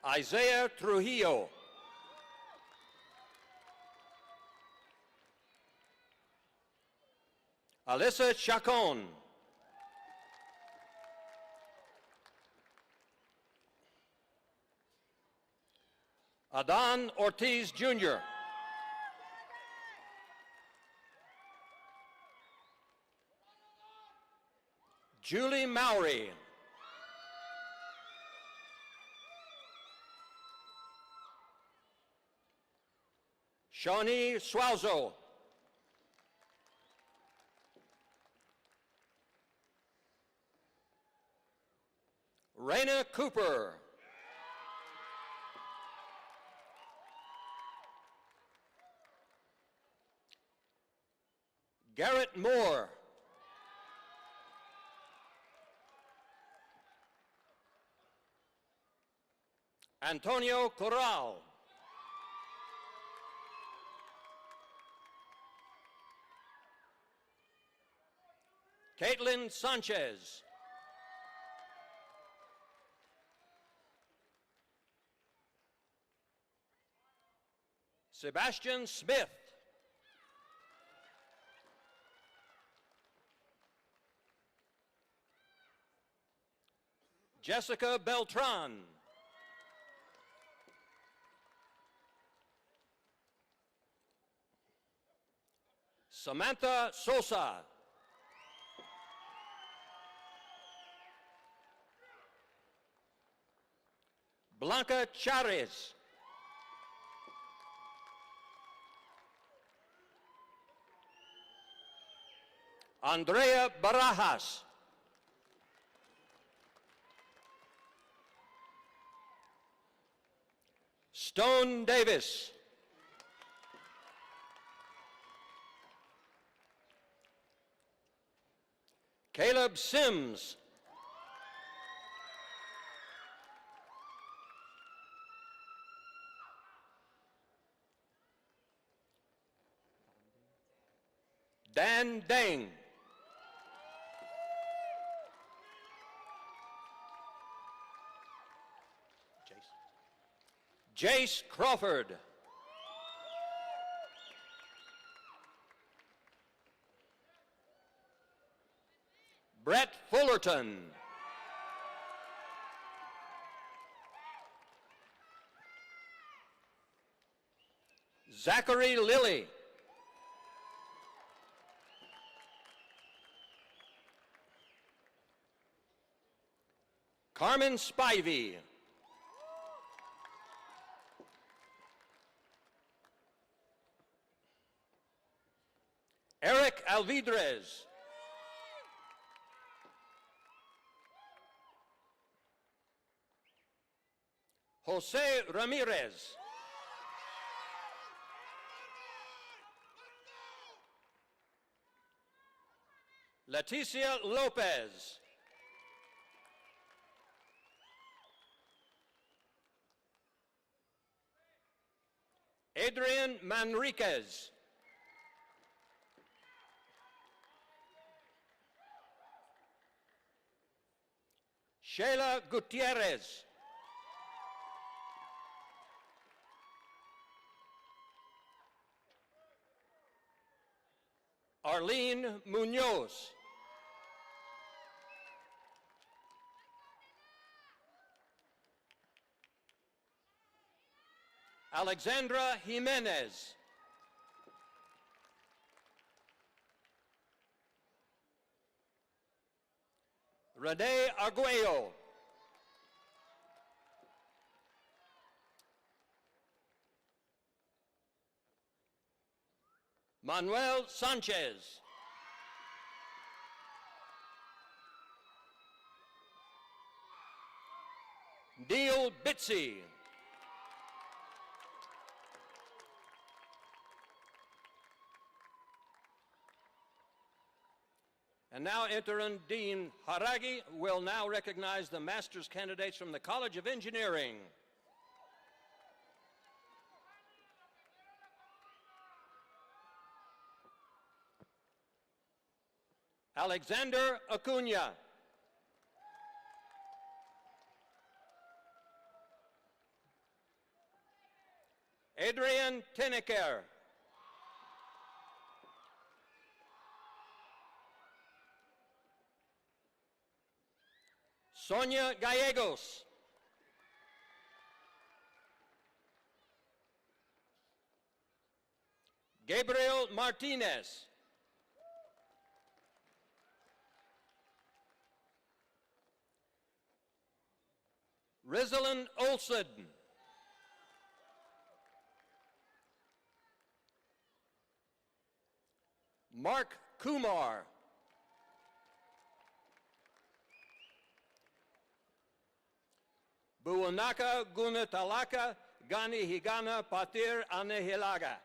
Isaiah Trujillo. Alyssa Chacon. Adan Ortiz Jr. Julie Mowry. Shawnee Suazo. Raina Cooper. Garrett Moore. Antonio Corral. Caitlin Sanchez. Sebastian Smith. Jessica Beltran. Samantha Sosa. Blanca Chares. Andrea Barajas. Stone Davis. Caleb Sims. Dan Deng. Jace Crawford. Brett Fullerton. Zachary Lilly. Carmen Spivey. Eric Alvidrez. Jose Ramirez. Leticia Lopez. Adrian Manriquez. Sheila Gutierrez. Arlene Munoz. Alexandra Jimenez. Rene Arguello. Manuel Sanchez. Neil Bitsy. And now Interim Dean Haragi will now recognize the master's candidates from the College of Engineering. Alexander Acuna. Adrian Teneker. Sonia Gallegos. Gabriel Martinez. Rizalyn Olson. Mark Kumar. Buwanaka Gunatalaka Gani Higana Patir Anehilaga.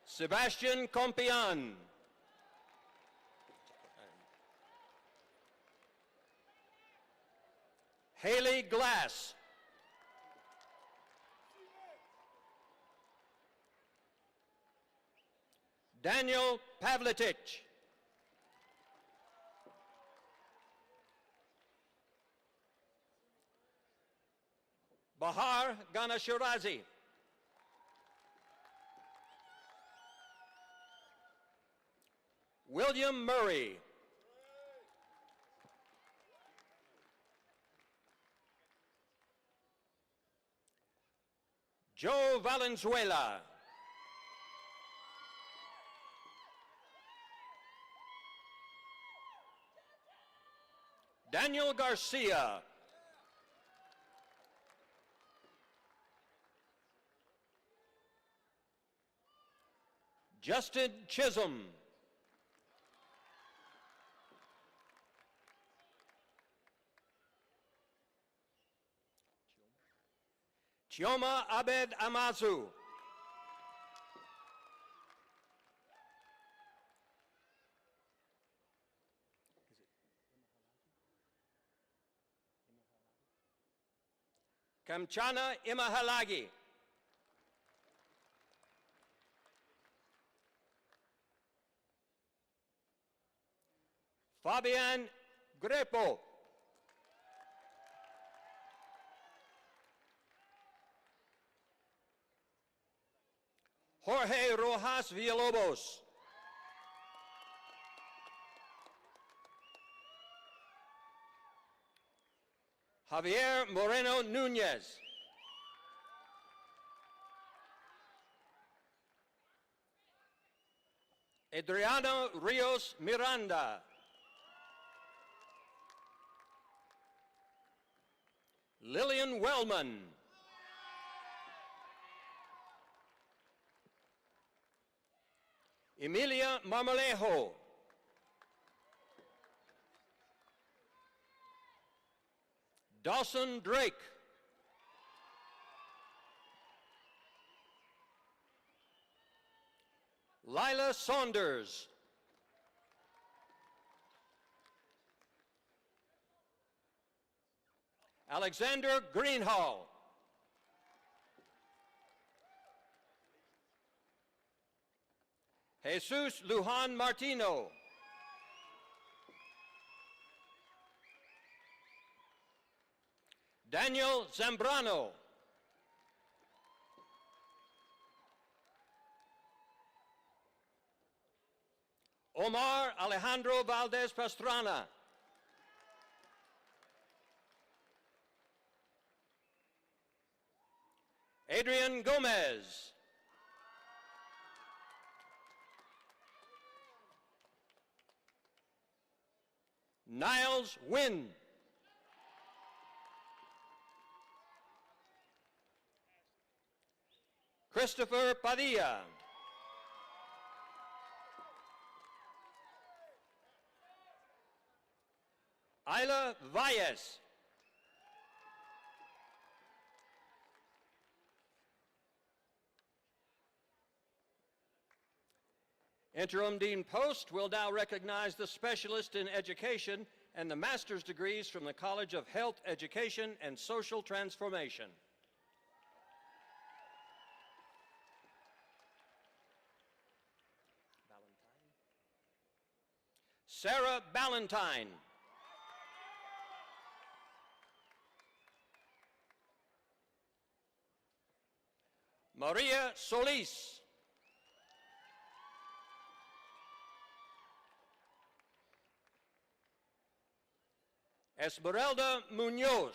Sebastian Compian. Haley Glass. Daniel Pavletich. Bahar Ganashirazi. William Murray. Joe Valenzuela. Daniel Garcia. Justin Chisholm. Chioma Abed Amazu. Kamchana Imahalagi. Fabian Grepo. Jorge Rojas Villalobos. Javier Moreno Nunez. Adriano Rios Miranda. Lillian Wellman. Emilia Marmolejo. Dawson Drake. Lila Saunders. Alexander Greenhall. Jesus Lujan Martino. Daniel Zambrano. Omar Alejandro Valdez Pastrana. Adrian Gomez. Niles Wynn. Christopher Padilla. Ayla Valles. Interim Dean Post will now recognize the Specialist in Education and the Master's degrees from the College of Health Education and Social Transformation. Sarah Ballantyne. Maria Solis. Esmeralda Munoz.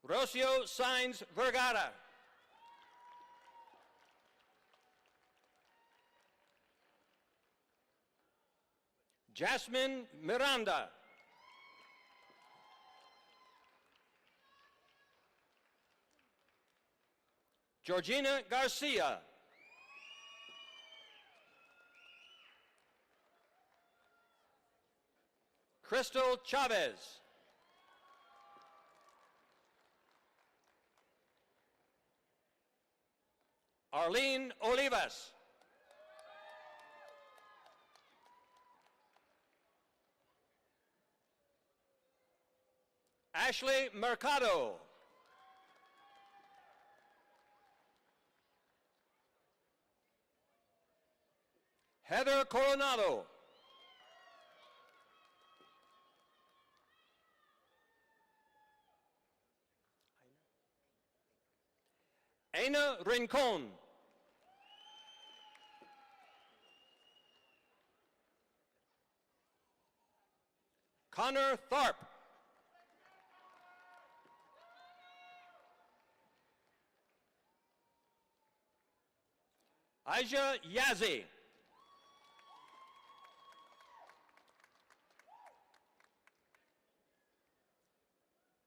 Rocio Sainz Vergara. Jasmine Miranda. Georgina Garcia. Crystal Chavez. Arlene Olivas. Ashley Mercado. Heather Coronado. Aina Rincon. Connor Tharp. Aija Yazi.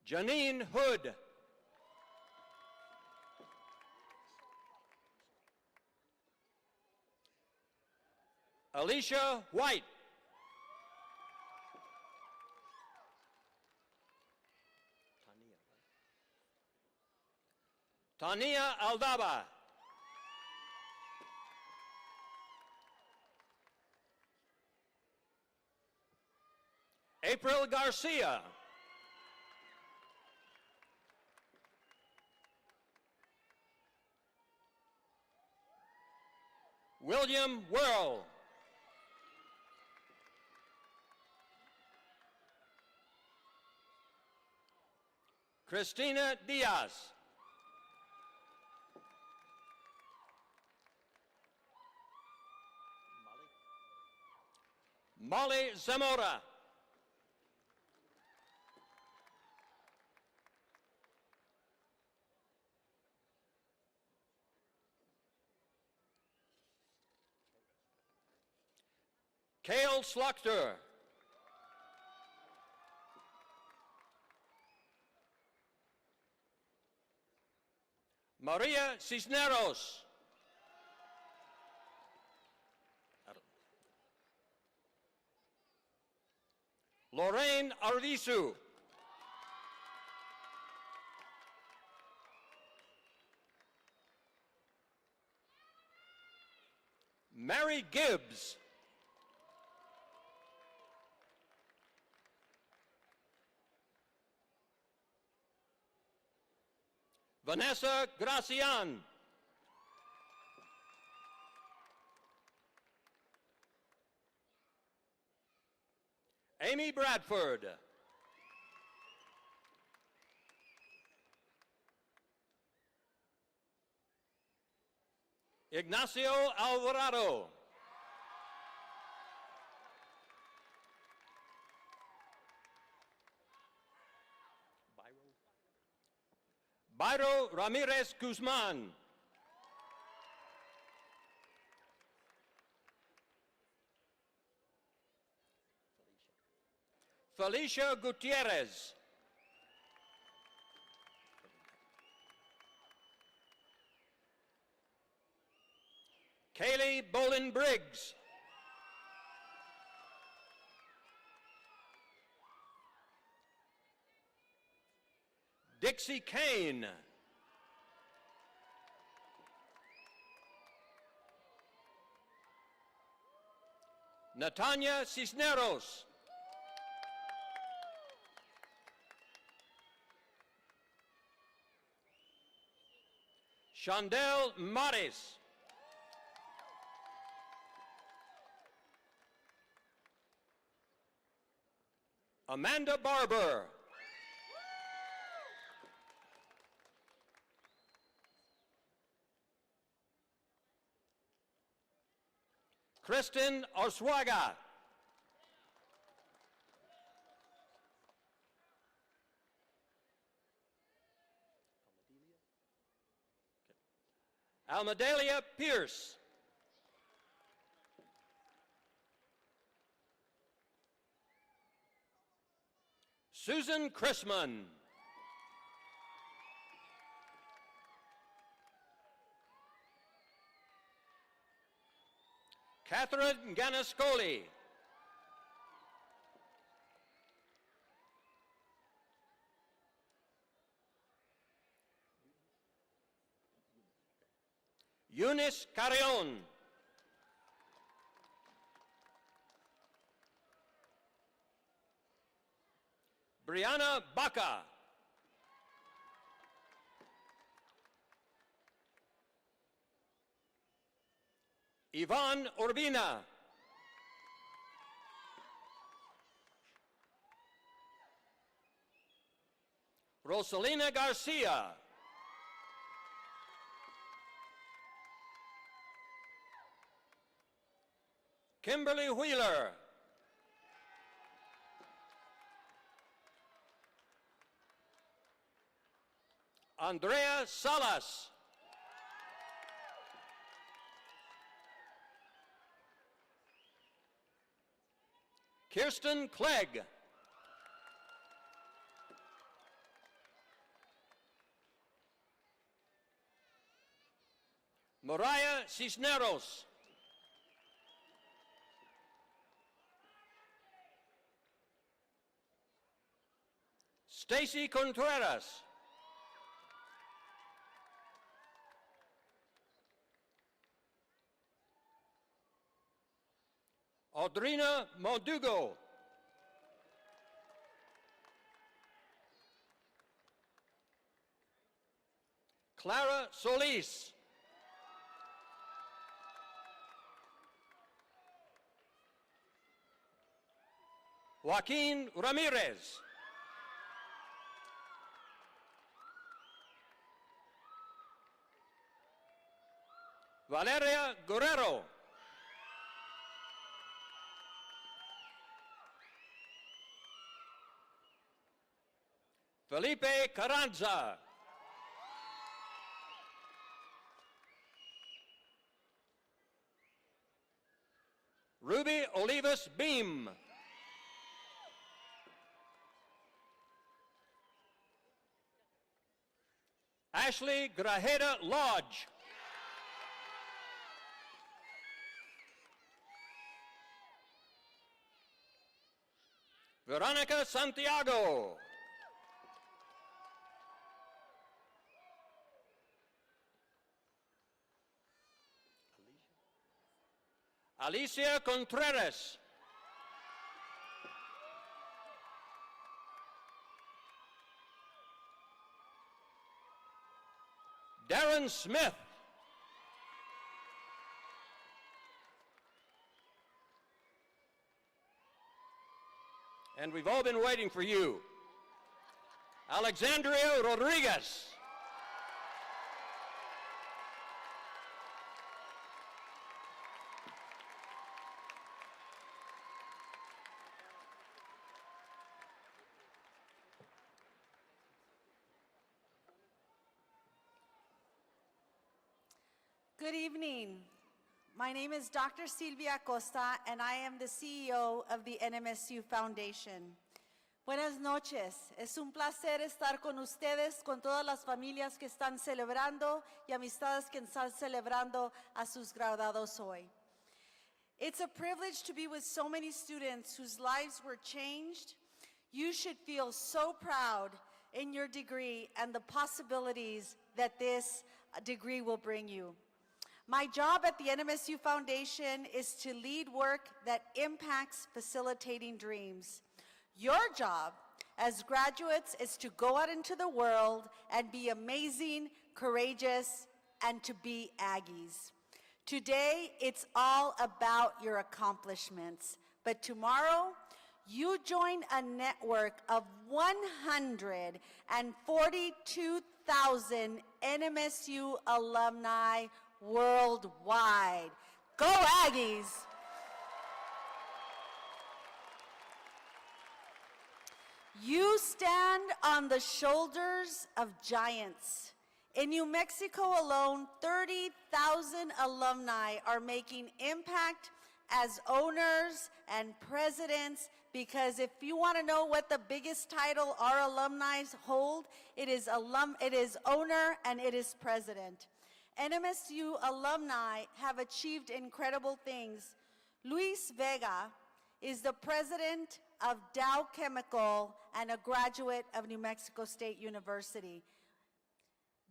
Janine Hood. Alicia White. Tania Aldaba. April Garcia. William Whirl. Christina Diaz. Molly Zamora. Cale Slaughter. Maria Cisneros. Lorraine Arvizu. Mary Gibbs. Vanessa Gracian. Amy Bradford. Ignacio Alvarado. Byro Ramirez Guzman. Felicia Gutierrez. Kaylee Bolin Briggs. Dixie Kane. Natanya Cisneros. Chandel Maris. Amanda Barber. Kristen Oswaga. Almadelia Pierce. Susan Chrisman. Catherine Ganascoli. Eunice Carrion. Brianna Baca. Yvonne Urbina. Rosalina Garcia. Kimberly Wheeler. Andrea Salas. Kirsten Clegg. Mariah Cisneros. Stacy Contreras. Audrina Modugo. Clara Solis. Joaquin Ramirez. Valeria Guerrero. Felipe Carranza. Ruby Olivas Beam. Ashley Grajeda Lodge. Veronica Santiago. Alicia Contreras. Darren Smith. And we've all been waiting for you. Alexandria Rodriguez. Good evening. My name is Dr. Silvia Costa, and I am the CEO of the NMSU Foundation. Buenas noches. Es un placer estar con ustedes, con todas las familias que están celebrando y amistades que están celebrando a sus graduados hoy. It's a privilege to be with so many students whose lives were changed. You should feel so proud in your degree and the possibilities that this degree will bring you. My job at the NMSU Foundation is to lead work that impacts facilitating dreams. Your job as graduates is to go out into the world and be amazing, courageous, and to be Aggies. Today, it's all about your accomplishments. But tomorrow, you join a network of 142,000 NMSU alumni worldwide. Go Aggies! You stand on the shoulders of giants. In New Mexico alone, 30,000 alumni are making impact as owners and presidents, because if you want to know what the biggest title our alumni hold, it is owner and it is president. NMSU alumni have achieved incredible things. Luis Vega is the president of Dow Chemical and a graduate of New Mexico State University.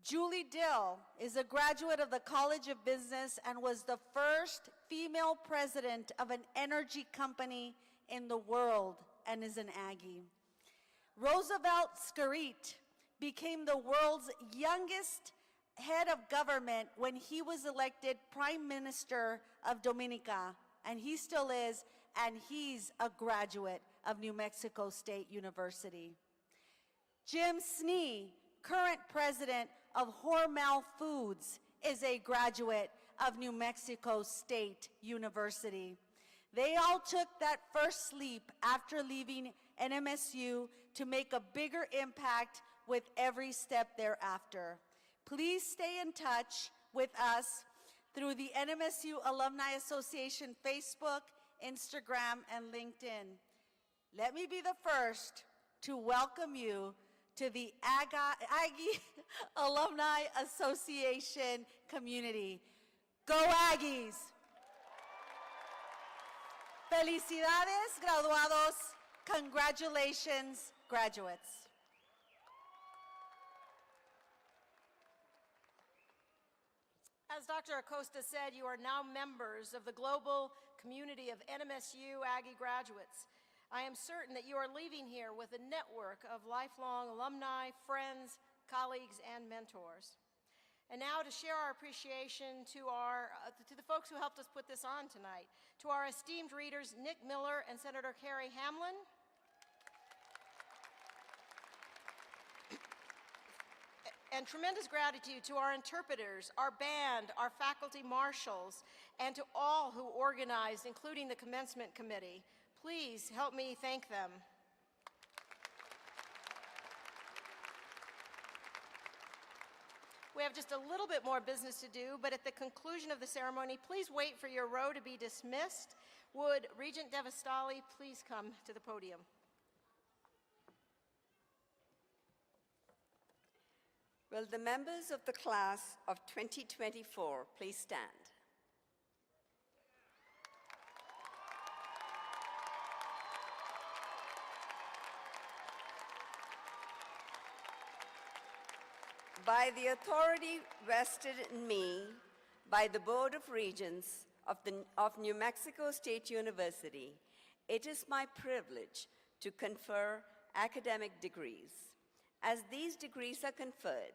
Julie Dill is a graduate of the College of Business and was the first female president of an energy company in the world and is an Aggie. Roosevelt Scarit became the world's youngest head of government when he was elected Prime Minister of Dominica, and he still is, and he's a graduate of New Mexico State University. Jim Snee, current president of Hormel Foods, is a graduate of New Mexico State University. They all took that first leap after leaving NMSU to make a bigger impact with every step thereafter. Please stay in touch with us through the NMSU Alumni Association Facebook, Instagram, and LinkedIn. Let me be the first to welcome you to the Aggie Alumni Association community. Go Aggies! Felicidades, graduados. Congratulations, graduates. As Dr. Acosta said, you are now members of the global community of NMSU Aggie graduates. I am certain that you are leaving here with a network of lifelong alumni, friends, colleagues, and mentors. And now to share our appreciation to the folks who helped us put this on tonight, to our esteemed readers, Nick Miller and Senator Carrie Hamlin, and tremendous gratitude to our interpreters, our band, our faculty marshals, and to all who organized, including the Commencement Committee. Please help me thank them. We have just a little bit more business to do, but at the conclusion of the ceremony, please wait for your row to be dismissed. Would Regent Devastali please come to the podium? Will the members of the class of 2024 please stand? By the authority vested in me by the Board of Regents of New Mexico State University, it is my privilege to confer academic degrees. As these degrees are conferred,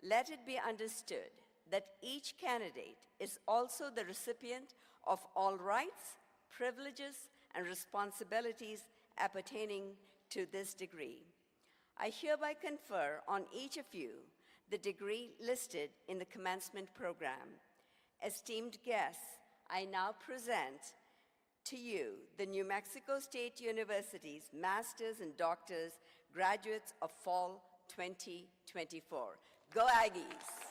let it be understood that each candidate is also the recipient of all rights, privileges, and responsibilities appertaining to this degree. I hereby confer on each of you the degree listed in the commencement program. Esteemed guests, I now present to you the New Mexico State University's Masters and Doctors graduates of Fall 2024. Go Aggies!